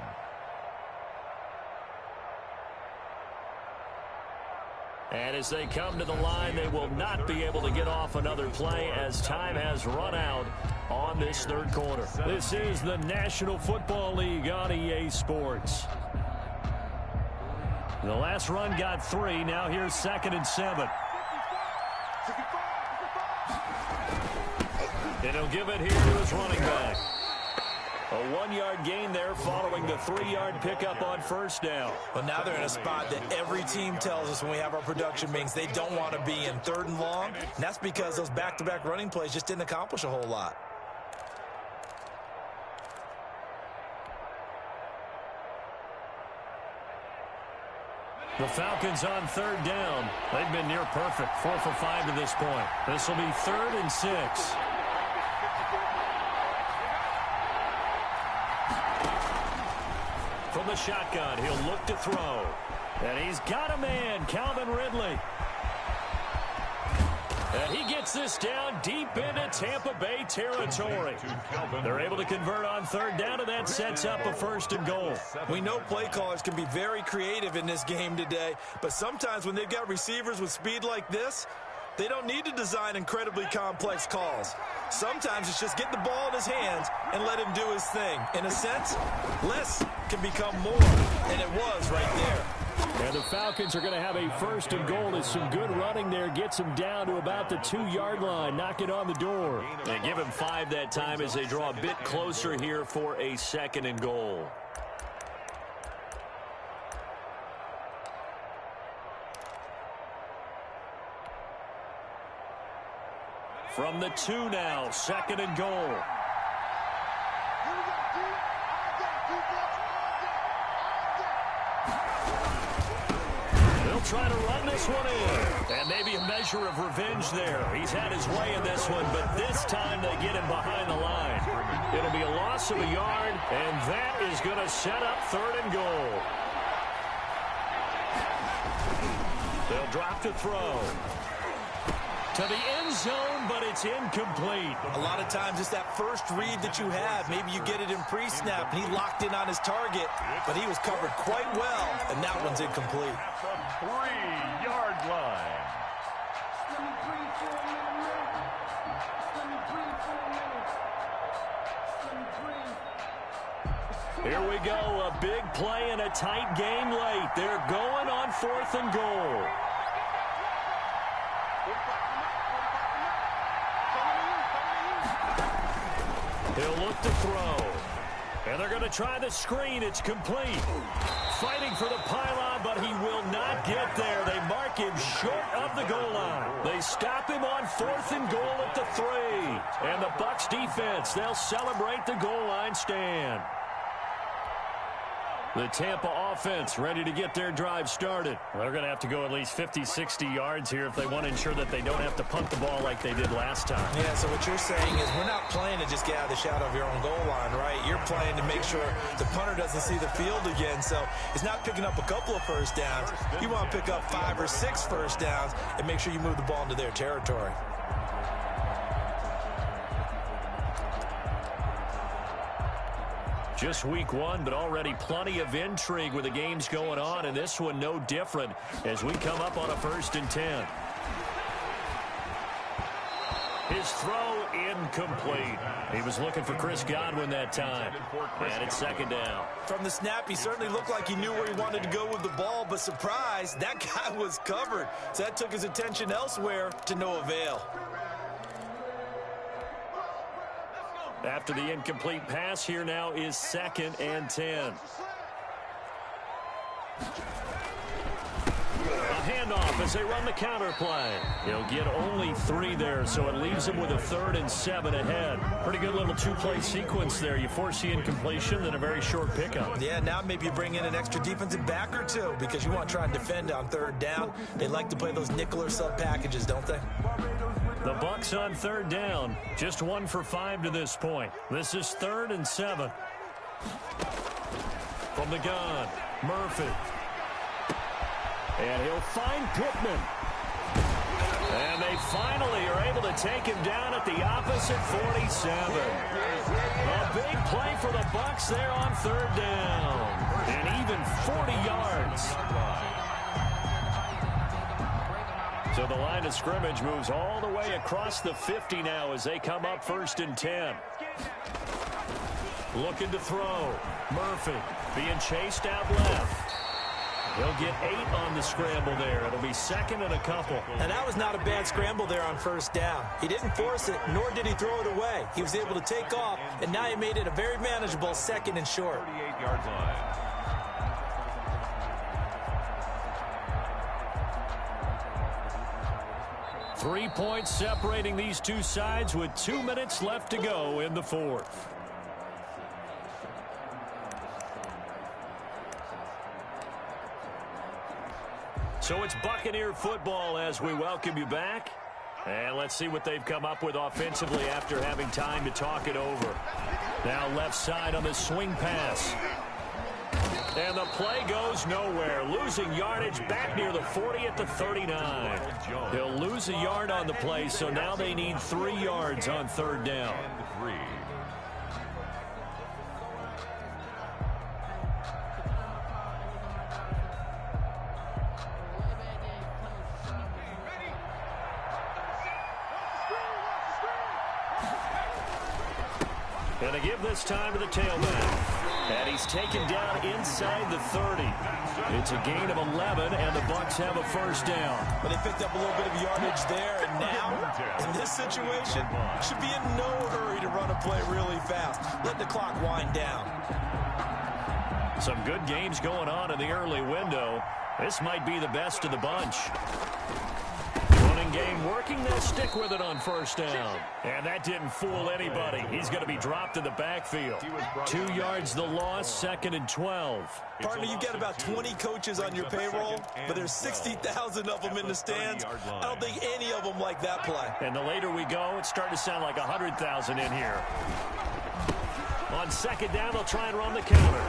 And as they come to the line, they will not be able to get off another play as time has run out on this third quarter. This is the National Football League on EA Sports. The last run got 3. Now here's 2nd and 7. And he'll give it here to his running back. A 1-yard gain there following the 3-yard pickup on first down. But now they're in a spot that every team tells us when we have our production meetings they don't want to be in 3rd and long. And that's because those back-to-back running plays just didn't accomplish a whole lot. The Falcons on third down. They've been near perfect, 4 for 5 to this point. This will be 3rd and 6. From the shotgun, he'll look to throw. And he's got a man, Calvin Ridley. And he gets this down deep into Tampa Bay territory. They're able to convert on third down, and that sets up a 1st and goal. We know play callers can be very creative in this game today, but sometimes when they've got receivers with speed like this, they don't need to design incredibly complex calls. Sometimes it's just get the ball in his hands and let him do his thing. In a sense, less can become more, and it was right there. And the Falcons are going to have a 1st and goal as some good running there gets him down to about the 2-yard line. Knock it on the door. They give him 5 that time as they draw a bit closer here for a 2nd and goal. From the 2 now, 2nd and goal. Try to run this one in. And maybe a measure of revenge there. He's had his way in this one, but this time they get him behind the line. It'll be a loss of a yard, and that is going to set up 3rd and goal. They'll drop to throw. To the end zone, but it's incomplete. A lot of times it's that first read that you have. Maybe you get it in pre-snap, and he locked in on his target, but he was covered quite well, and that one's incomplete. At the 3-yard line. Here we go, a big play in a tight game late. They're going on 4th and goal. He'll look to throw. And they're going to try the screen. It's complete. Fighting for the pylon, but he will not get there. They mark him short of the goal line. They stop him on 4th and goal at the 3. And the Bucs defense, they'll celebrate the goal line stand. The Tampa offense ready to get their drive started. They're going to have to go at least 50, 60 yards here if they want to ensure that they don't have to punt the ball like they did last time. Yeah, so what you're saying is we're not playing to just get out of the shadow of your own goal line, right? You're playing to make sure the punter doesn't see the field again. So it's not picking up a couple of first downs. You want to pick up 5 or 6 first downs and make sure you move the ball into their territory. Just week 1, but already plenty of intrigue with the games going on, and this one no different as we come up on a 1st and 10. His throw incomplete. He was looking for Chris Godwin that time. And it's 2nd down. From the snap, he certainly looked like he knew where he wanted to go with the ball, but surprise, that guy was covered. So that took his attention elsewhere to no avail. After the incomplete pass, here now is 2nd and 10. A handoff as they run the counter play. He'll get only 3 there, so it leaves him with a 3rd and 7 ahead. Pretty good little 2-play sequence there. You force the incompletion, then a very short pickup. Yeah, now maybe you bring in an extra defensive back or 2 because you want to try and defend on 3rd down. They like to play those nickel or sub packages, don't they? The Bucs on 3rd down. Just 1 for 5 to this point. This is 3rd and 7. From the gun, Murphy. And he'll find Pittman. And they finally are able to take him down at the opposite 47. A big play for the Bucs there on 3rd down. And even 40 yards. So the line of scrimmage moves all the way across the 50 now as they come up 1st and 10. Looking to throw. Murphy being chased out left. He'll get 8 on the scramble there. It'll be 2nd and a couple. And that was not a bad scramble there on 1st down. He didn't force it, nor did he throw it away. He was able to take off, and now he made it a very manageable 2nd and short. 38-yard line. Three points separating these two sides with 2 minutes left to go in the 4th. So it's Buccaneer football as we welcome you back. And let's see what they've come up with offensively after having time to talk it over. Now left side on the swing pass. And the play goes nowhere. Losing yardage back near the 40 at the 39. They'll lose a yard on the play, so now they need 3 yards on third down. And they give this time to the tailback. And he's taken down inside the 30. It's a gain of 11, and the Bucs have a first down. But they picked up a little bit of yardage there, and now, in this situation, should be in no hurry to run a play really fast. Let the clock wind down. Some good games going on in the early window. This might be the best of the bunch. Running game working. They'll stick with it on first down. And that didn't fool anybody. He's going to be dropped in the backfield. 2 yards the loss, 2nd and 12. Partner, you've got about 20 coaches on your payroll, but there's 60,000 of them in the stands. I don't think any of them like that play. And the later we go, it's starting to sound like 100,000 in here. On second down, they'll try and run the counter.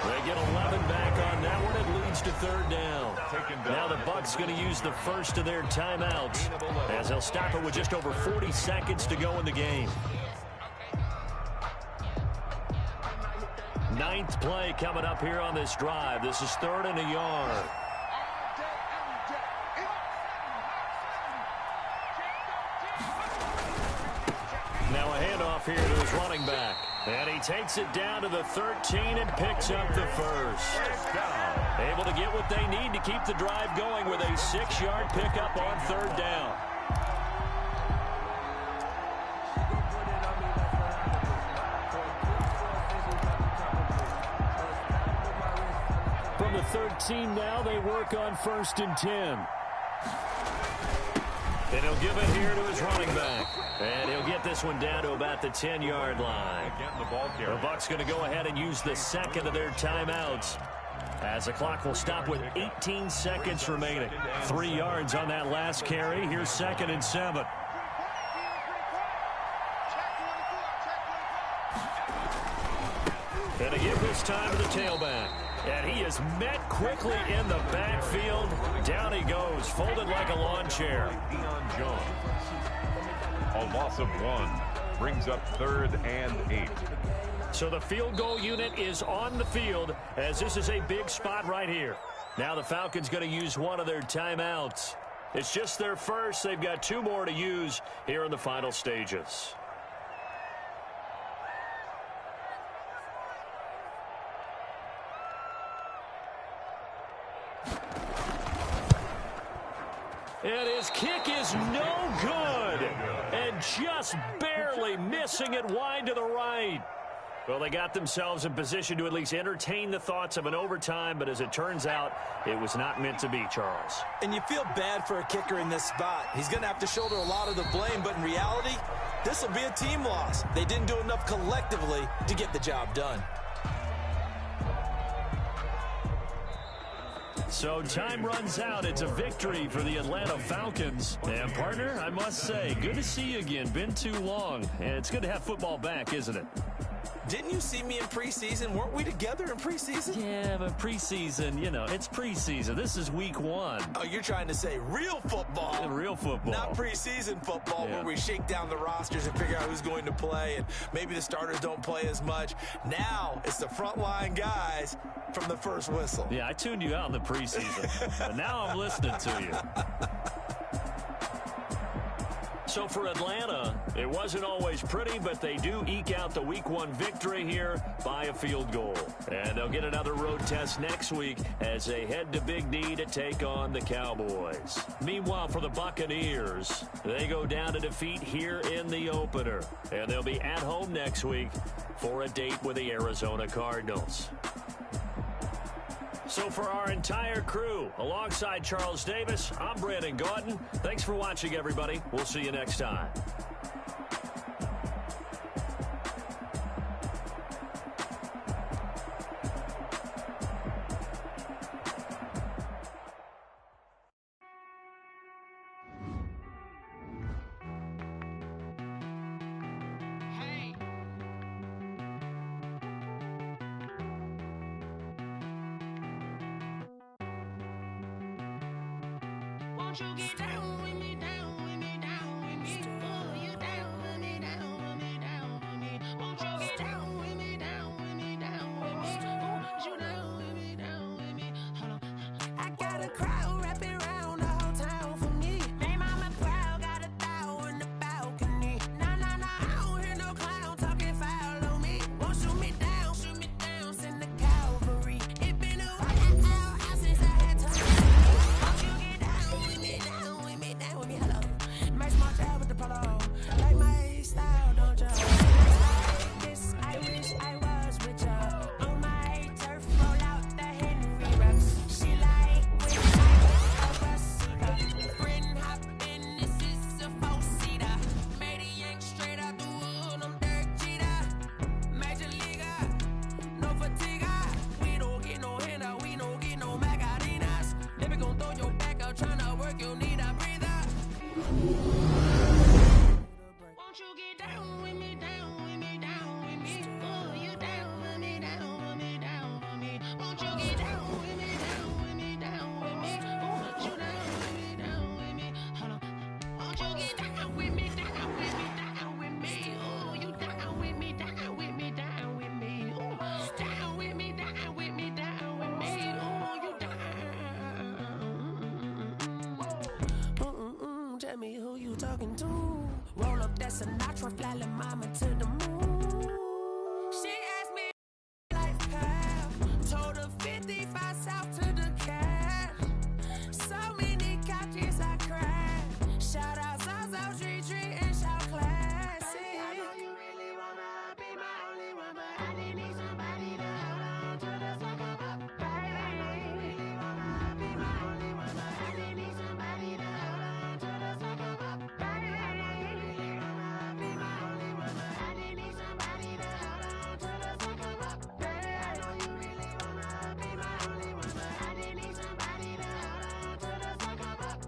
They get 11 back on that one. It leads to third down. Now the Bucs going to use the first of their timeouts as they'll stop it with just over 40 seconds to go in the game. 9th play coming up here on this drive. This is 3rd and a yard. Now a handoff here to his running back. And he takes it down to the 13 and picks up the first. Able to get what they need to keep the drive going with a 6-yard pickup on third down. From the 13 now, they work on 1st and 10. And he'll give it here to his running back. And he'll get this one down to about the 10-yard line. The Bucs going to go ahead and use the second of their timeouts, as the clock will stop with 18 seconds remaining. 3 yards on that last carry. Here's 2nd and 7. And to give this time to the tailback. And he is met quickly in the backfield. Down he goes, folded like a lawn chair. A loss of 1 brings up 3rd and 8. So the field goal unit is on the field, as this is a big spot right here. Now the Falcons going to use one of their timeouts. It's just their first. They've got 2 more to use here in the final stages. And his kick is no good. And just barely missing it wide to the right. Well, they got themselves in position to at least entertain the thoughts of an overtime, but as it turns out, it was not meant to be, Charles. And you feel bad for a kicker in this spot. He's going to have to shoulder a lot of the blame, but in reality, this will be a team loss. They didn't do enough collectively to get the job done. So time runs out. It's a victory for the Atlanta Falcons. And, partner, I must say, good to see you again. Been too long. And it's good to have football back, isn't it? Didn't you see me in preseason? Weren't we together in preseason? Yeah, but preseason, you know, it's preseason. This is week 1. Oh, you're trying to say real football. Yeah, real football. Not preseason football, yeah, where we shake down the rosters and figure out who's going to play, and maybe the starters don't play as much. Now it's the frontline guys from the first whistle. Yeah, I tuned you out in the preseason, but now I'm listening to you. So for Atlanta, it wasn't always pretty, but they do eke out the Week 1 victory here by a field goal. And they'll get another road test next week as they head to Big D to take on the Cowboys. Meanwhile, for the Buccaneers, they go down to defeat here in the opener. And they'll be at home next week for a date with the Arizona Cardinals. So for our entire crew, alongside Charles Davis, I'm Brandon Gaudin. Thanks for watching, everybody. We'll see you next time. Tell me who you talking to. Roll up that Sinatra, fly la mama to the moon. She asked me life path. Told her 55 south to the cab. So many couches I cried. Shout out South Street and shout classic. I know you really wanna be my only one, but I didn't need somebody to hold on to the second up. Baby, I know you really wanna be my only one, but I didn't need somebody to hold on to the second up. Baby, I know you really wanna be my only one, but I didn't need somebody to hold on to the second up. Baby, I know you really wanna be my only one, but I didn't need somebody to hold on to the second up.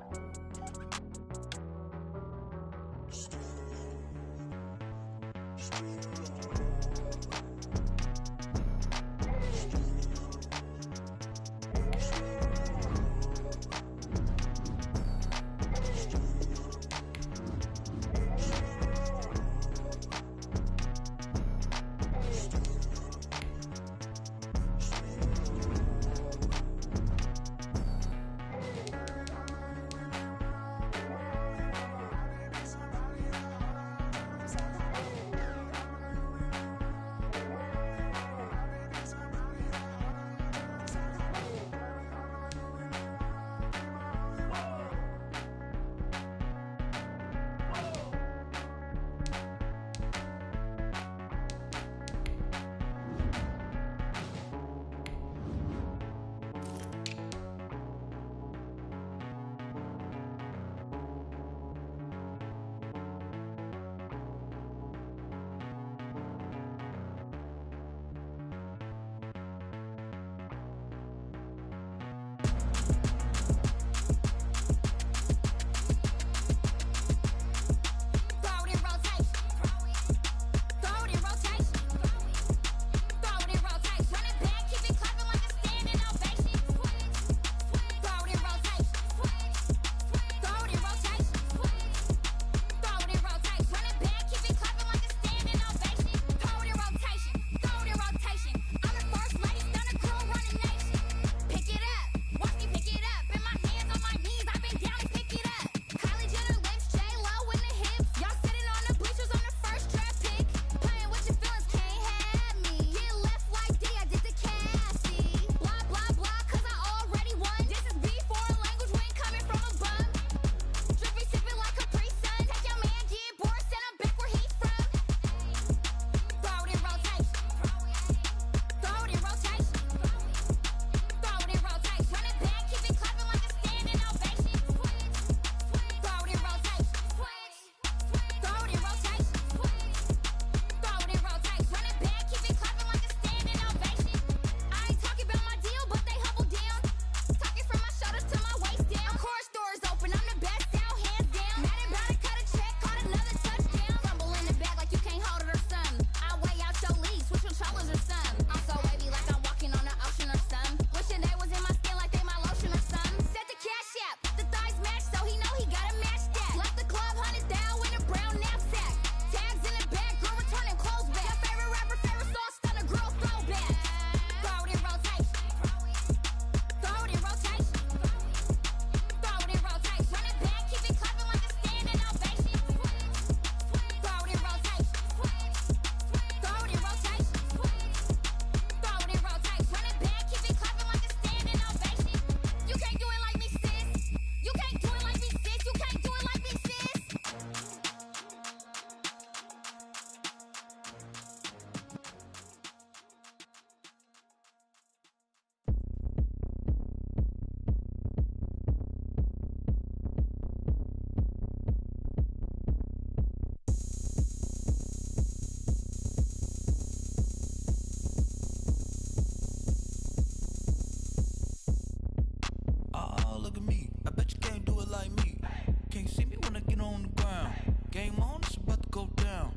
Game on, it's about to go down.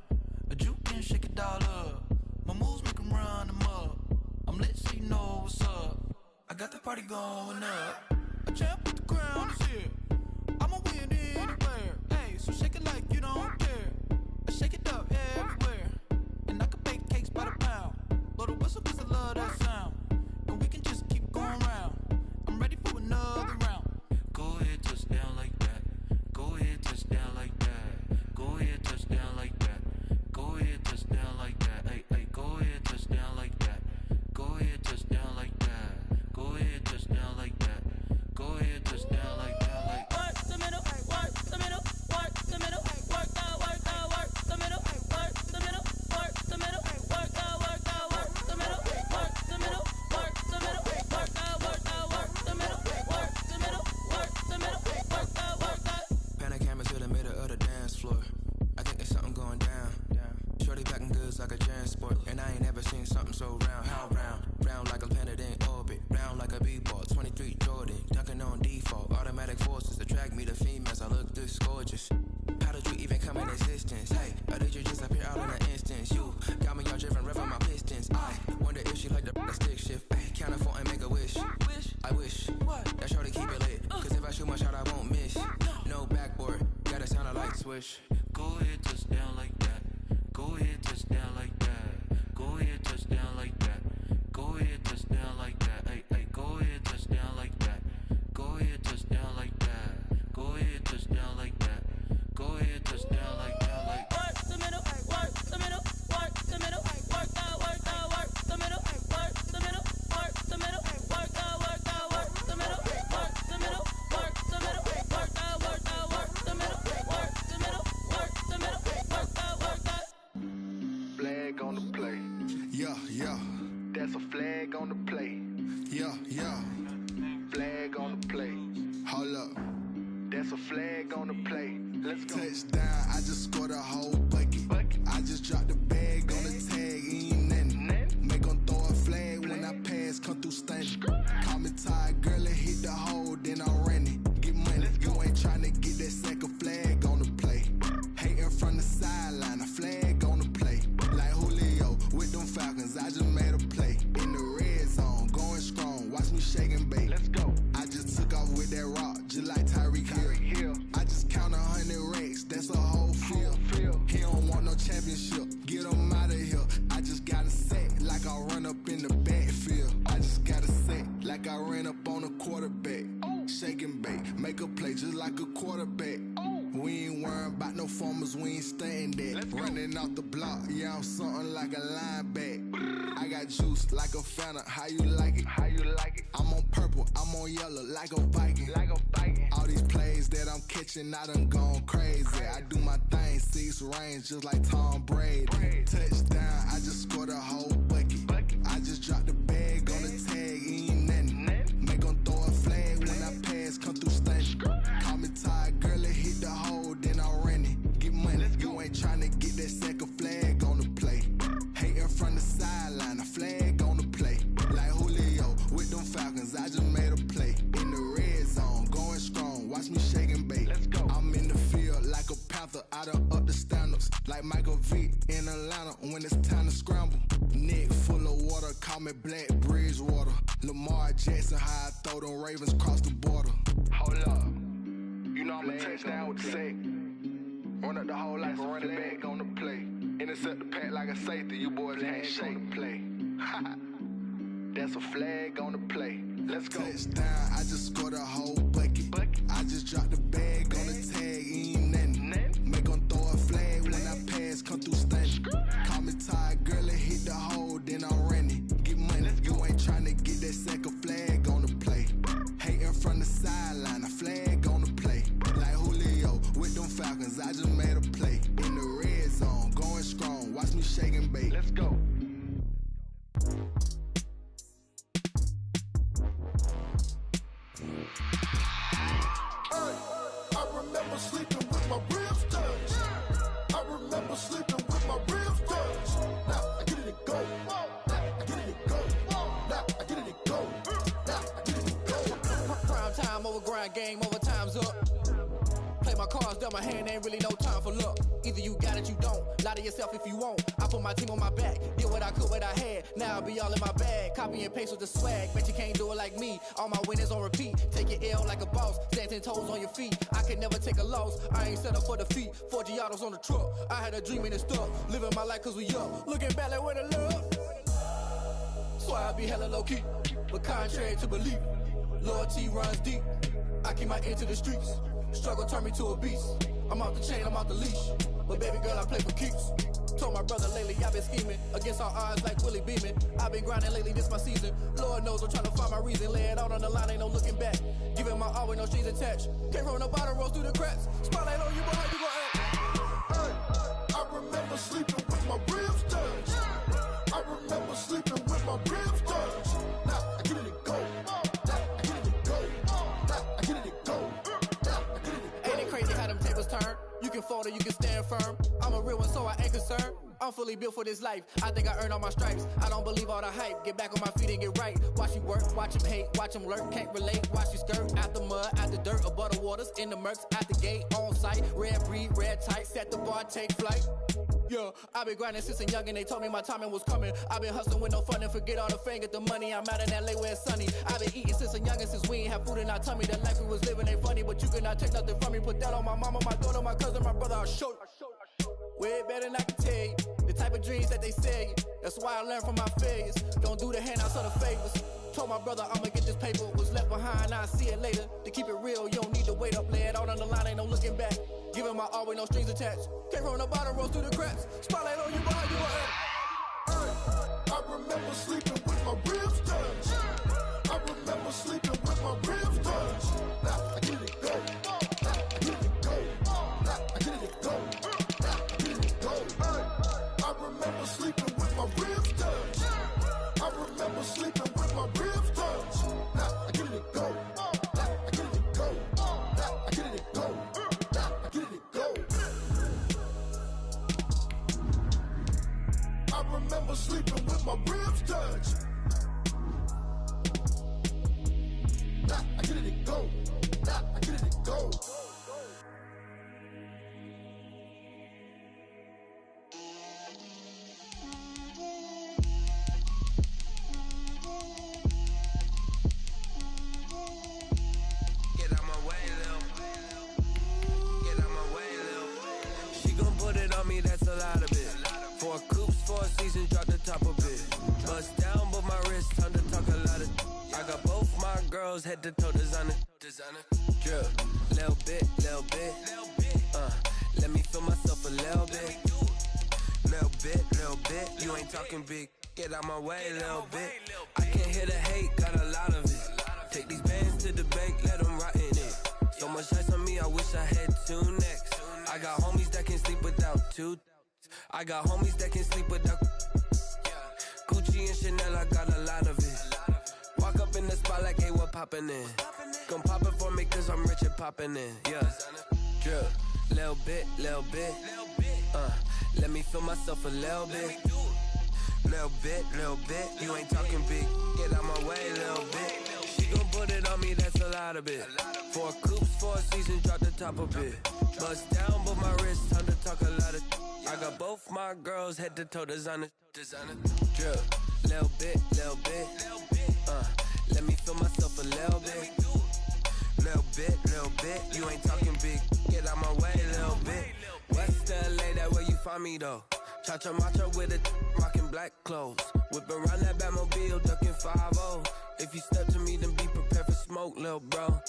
A juke and shake it all up. My moves make them run them up. I'm lit so you know what's up. I got the party going up. A champ with the crown is here. I'ma win anywhere. Hey, so shake it like you don't care. I shake it up everywhere. And I can bake cakes by the pound. Blow the whistle cause I love that sound. And we can just keep going round. I'm ready for another round. Go ahead, touch down like that. Go ahead, touch down like that. Go ahead, touch down like that. Go ahead, touch down like that. Hey, hey, go ahead, touch down like that. Go ahead, touch down like that. Go ahead, touch down like that. Go ahead, touch down like that. Like work the middle, work the middle, work the middle, work out, work the middle, work the middle, work the middle, work out, work the middle, work the middle, work the middle, work out, work the middle, work the middle, work the middle, work out, work out. Pan a camera to the middle of the dance floor. I think there's something going down. Shorty packing goods like a transport, and I ain't never seen something so round. How round? Round like a planet in orbit, round like a b-ball. 23 Jordan, dunking on default. Automatic forces attract me to females. I look this gorgeous. How did you even come in existence? Hey, or did you just appear out in an instance? You got me all driven, revving my pistons. I wonder if she like the stick shift. Hey, count it 4 and make a wish. I wish that shorty keep it lit. Cause if I shoot my shot, I won't miss. No backboard, gotta sound a light switch. Go ahead, touch down like that. Go ahead, touch down like that. Go ahead, touch down like that. Go ahead, touch down like that. Hey, hey, go ahead, touch down like that. Go ahead, touch down like that. Go ahead, touch down like that. Go ahead, touch down like that. Like work the middle, work the middle, work the middle, work out, work the middle, work the middle, work the middle, work out, work the middle, work the middle, work the middle, work out, work the middle, work the middle, work the middle, work out, work out. Flag on the play. Yeah, yeah, That's a flag on the play. yeah, yeah. Flag on the play. Hold up. That's a flag on the play. Let's go. Touchdown, I just scored a whole bucket. I just dropped the bag on the tag, ain't nothing. Make 'em throw a flag when I pass, come through stunning. Call me tired, girl, it hit the hole, then I'm running. Get money, you ain't tryna get that second flag on the play. Hating from the sideline, a flag on the play. Like Julio with them Falcons, I just made a play. In the red zone, going strong, watch me shake and bake. Let's go. I just took off with that rock, just like Tyreek Hill. I just count 100 racks, that's a whole field. He don't want no championship, get him out of here. I just got a set like I run up in the backfield. I just got a set like I ran up on a quarterback. Shake and bake, make a play just like a quarterback. We ain't worrying about no formers, we ain't staying there. Running off the block, yeah, I'm something like a lineback. I got juice like a Fanta, how you like it? How you like it? I'm on purple, I'm on yellow like a Viking. Like a Viking. All these plays that I'm catching, I done gone crazy. I do my thing, 6 range just like Tom Brady. Touchdown, I just scored a whole bucket. I just dropped the bag on the tag, ain't nothing. Make 'em throw a flag when I pass, come through stunning. Call me tired, girl, it hit the hole, then I'm running. Get money, you ain't tryna get that second flag on the play. Hating from the sideline, a flag on the play. Like Julio with them Falcons, I just made a play. In the red zone, going strong, watch me shake and bake. Let's go. I'm in the field like a Panther, I done up the standards. Like Michael Vick in Atlanta when it's time to scramble. Neck full of water, call me Black Bridgewater. Lamar Jackson, how I throw them Ravens cross the border. Hold up. You know I'm a touchdown with the sack. Run up the whole like a running back on the play. Intercept the pack like a safety. You boys can't shake the play. That's a flag on the play. Let's go. Touchdown, I just scored a whole bucket. I just dropped the bag on the tag, ain't nothing. Make 'em throw a flag when I pass, come through stunning. Call me tired, girl, it hit the hole, then I'm running. Get money, you ain't tryna get that second flag on the play. Hating from the sideline, a flag on the play. Like Julio with them Falcons, I just made a play. In the red zone, going strong, watch me shake and bake. Let's go. I remember sleeping with my ribs touched. I remember sleeping with my ribs touched. Now I get it to go. Now I get it to go. Now I get it to go. Now I get it to go. Prime time over grind game, over time's up. Play my cards dealt my hand, ain't really no time for luck. Either you got it, you don't. Lie to yourself if you won't. I put my team on my back. Did what I could, what I had. Now I'll be all in my bag. Copy and paste with the swag. Bet you can't do it like me. All my winners on repeat. Take your L like a boss. Stand 10 toes on your feet. I can never take a loss. I ain't set up for defeat. 4 Giottos on the truck. I had a dream and it stuck. Living my life cause we up. Looking back like where the love. So I be hella low key. But contrary to belief, loyalty runs deep. I keep my ear to the streets. Struggle turned me to a beast. I'm off the chain, I'm off the leash. But baby girl, I play for keeps. Told my brother lately, I've been scheming. Against all odds like Willie Beeman. I've been grinding lately, this my season. Lord knows I'm trying to find my reason. Lay it out on the line, ain't no looking back. Giving my all with no strings attached. Came from the bottom, rose through the cracks. Spotlight on you, boy, how you gon' act? Hey, I remember sleeping with my ribs touched. I remember sleeping with my ribs touched. Now I get it and go. Now I get it and go. Now I get it and go. Now I get it and go. Ain't it crazy how them tables turn? You can fold or you can stand firm. I'm a real one, so I ain't concerned. I'm fully built for this life. I think I earned all my stripes. I don't believe all the hype. Get back on my feet and get right. Watch you work, watch him hate, watch him lurk. Can't relate, watch you skirt. Out the mud, out the dirt, above the waters, in the murks, at the gate, on site. Red breed, red tight, set the bar, take flight. Yeah, I've been grinding since a young and they told me my timing was coming. I've been hustling with no fun and forget all the fame, get the money. I'm out in LA where it's sunny. I've been eating since a young and since we ain't have food in our tummy. The life we was living ain't funny, but you cannot take nothing from me. Put that on my mama, my daughter, my cousin, my brother, I'll show you. Way better than I can tell you. The type of dreams that they sell you. That's why I learned from my failures. Don't do the handouts or the favors. Told my brother I'ma get this paper. Was left behind, I'll see it later. To keep it real, you don't need to wait up. Lay it out on the line, ain't no looking back. Giving my all with no strings attached. Came from the bottom, rose through the cracks. Spotlight on you, boy, you gon' Hey, I remember sleeping with my ribs touched. I remember sleeping with my ribs touched. Now I get it and go. Now I get it and go. Now I get it and go. Now I get it and go. Hey, I remember sleeping with my ribs touched. I remember sleeping with my ribs touched. Now I get it and go. Now I get it and go. Now I get it and go. Now I get it and go. I remember sleeping with my ribs touched. Now I get it and go. Now I get it and go. Get out my way, Lil. Get out my way, Lil. She gon' put it on me, that's a lot of it. 4 coops, 4 seasons, drop the top of it. Bust down, but my wrist, time to talk a lot of. I got both my girls head to toe designer. Drip, little bit, little bit. Let me feel myself a little bit. Little bit, little bit. You ain't talking big. Get out my way, little bit. I can't hear the hate, got a lot of it. Take these bands to the bank, let them rot in it. So much ice on me, I wish I had 2 necks. I got homies that can sleep without 2. I got homies that can sleep without Gucci and Chanel, I got a lot of it. Walk up in the spot like, hey, what poppin' in? Gon' pop it for me cause I'm rich and poppin' in. Yeah, drip, little bit, little bit. Let me feel myself a little bit. Little bit, little bit. You ain't talking big. Get out my way, little bit. She gon' put it on me, that's a lot of it. 4 coops, 4 seasons, drop the top of it. Bust down, but my wrist, time to talk a lot of. I got both my girls head to toe designer. Drip, little bit, little bit. Let me feel myself a little bit. Little bit. You ain't talking big. Get out my way, little bit. West LA, that where you find me though. Cha-cha macha with a rockin' black clothes. Whip around that Batmobile, ducking 5-0. If you step to me, then be prepared for smoke, little bro.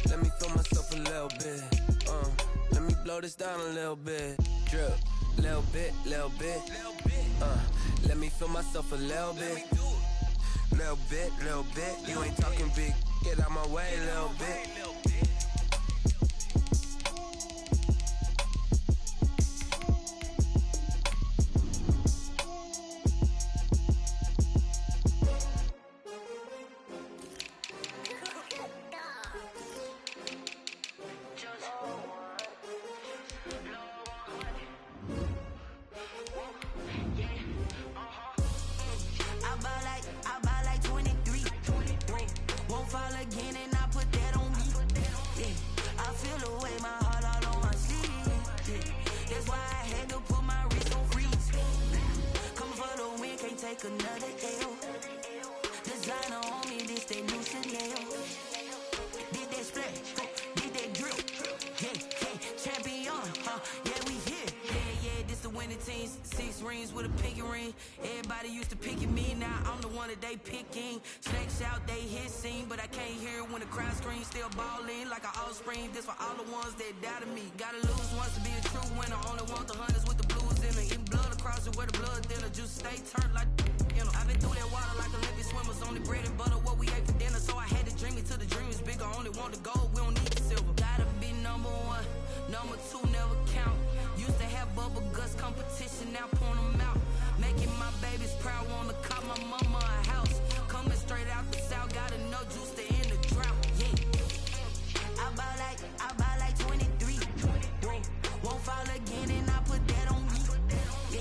Let me feel myself a little bit. Let me blow this down a little bit. Drip, little bit, little bit. Let me feel myself a little bit. Little bit, little bit. You ain't talking big. Get out my way, little bit. I buy like 23. Won't fall again and I put that on me. take another L. Designer on me, this that new Chanel. Did that splash, did that drill. Yeah, champion, yeah, we here. Yeah, this the winning team. 6 rings with a pinky ring. Everybody used to pick at me, now I'm the one that they picking. Snakes out, they hit scene, but I can't hear it when the crowd screams. Still balling like an offspring. This for all the ones that doubted me. Gotta lose once to be a true winner. Only want the hunters with the blues in it. Eating blood across it where the blood thinner. Just stay turned like, you know. I've been through that water like Olympic swimmers. Only bread and butter, what we ate for dinner. So I had to dream it till the dream is bigger. Only want the gold, we don't need the silver. Gotta be number 1, number 2 never count. Used to have bubble guts competition, now point them out. Making my babies proud, wanna call my mama a house. Coming straight out the south, gotta know juice to end the drought. Yeah, I buy like 23. Won't fall again, and I put that on me. Yeah,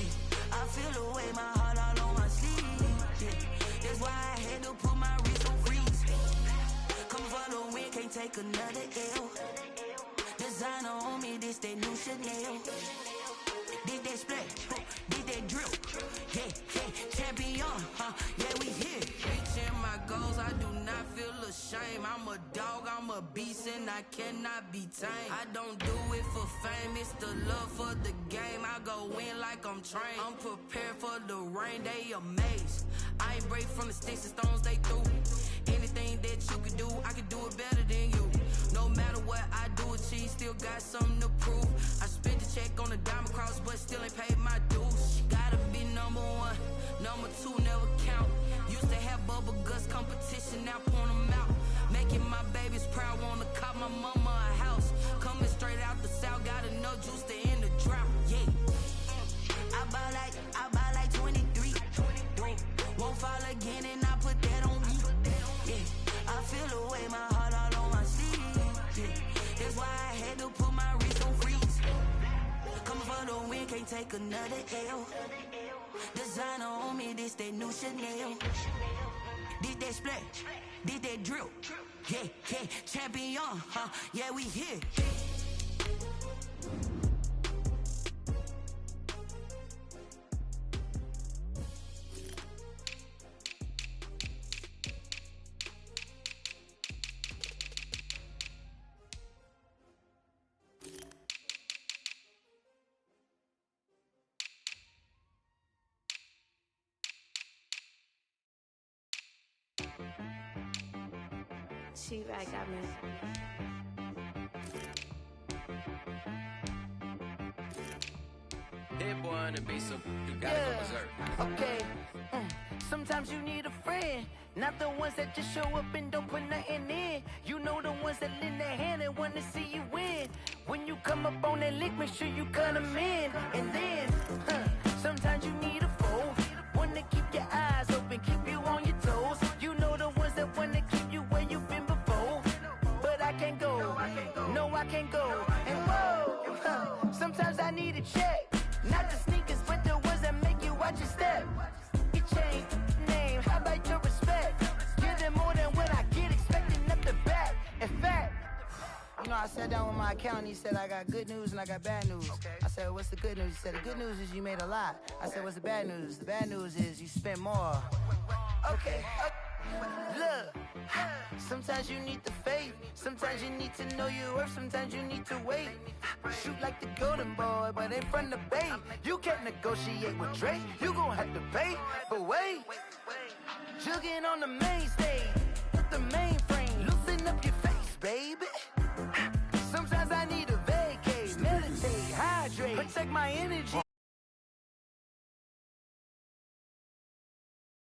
I feel the way, my heart all on my sleeve. Yeah, that's why I had to put my wrist on freeze. Come for the win, can't take another L. Designer on me, this that new Chanel. Did that splash, did that drill. Yeah, champion, yeah, we here. Reaching my goals, I do not feel ashamed. I'm a dog, I'm a beast, and I cannot be tamed. I don't do it for fame, it's the love for the game. I go in like I'm trained. I'm prepared for the rain, they amazed. I ain't break from the sticks and stones they threw. Anything that you can do, I can do it better than you. No matter what I do, achieve, still got something to prove. I spent the check on the diamond cross, but still ain't paid my dues. Gotta be number 1, number 2 never count. Used to have bubble guts competition, now point them out. Making my babies proud, wanna call my mama a house. Coming straight out the south, gotta know juice to end the drought. Yeah, I buy like 23. Won't fall again, and I put that on me. Yeah, I feel the way, my heart all on my sleeve. Yeah, that's why I had to put my wrist on freeze. Coming for the win, can't take another L. Designer on me, this that new Chanel. Did that splash, did that drill. Yeah, champion, yeah, we here. She-Rag got me. Hit boy on the beat, so you gotta go berserk. Okay. Sometimes you need a friend, not the ones that just show up and don't put nothing in. You know the ones that lend their hand and wanna see you win. When you come up on that lick, make sure you cut them in. And then, sometimes you need a foe, one to keep your eyes open, keep you on your toes. You know the ones that wanna keep you where you've been before. But I can't go, no I can't go. And whoa, sometimes I need a check. Not the sneakers, but the ones that make you watch your step. You change name, how about your respect? Give them more than what I get, expecting nothing back. In fact, you know, I sat down with my accountant, he said, I got good news and I got bad news. I said, what's the good news? He said, the good news is you made a lot. I said, what's the bad news? The bad news is you spent more. Okay. Look, sometimes you need the faith, sometimes you need to know your worth, sometimes you need to wait. Shoot like the golden boy, but in front of the bay. You can't negotiate with Drake, you gon' have to pay. But wait, jugging on the main stage, with the mainframe, loosen up your face, baby. Sometimes I need a vacate, meditate, hydrate, protect my energy.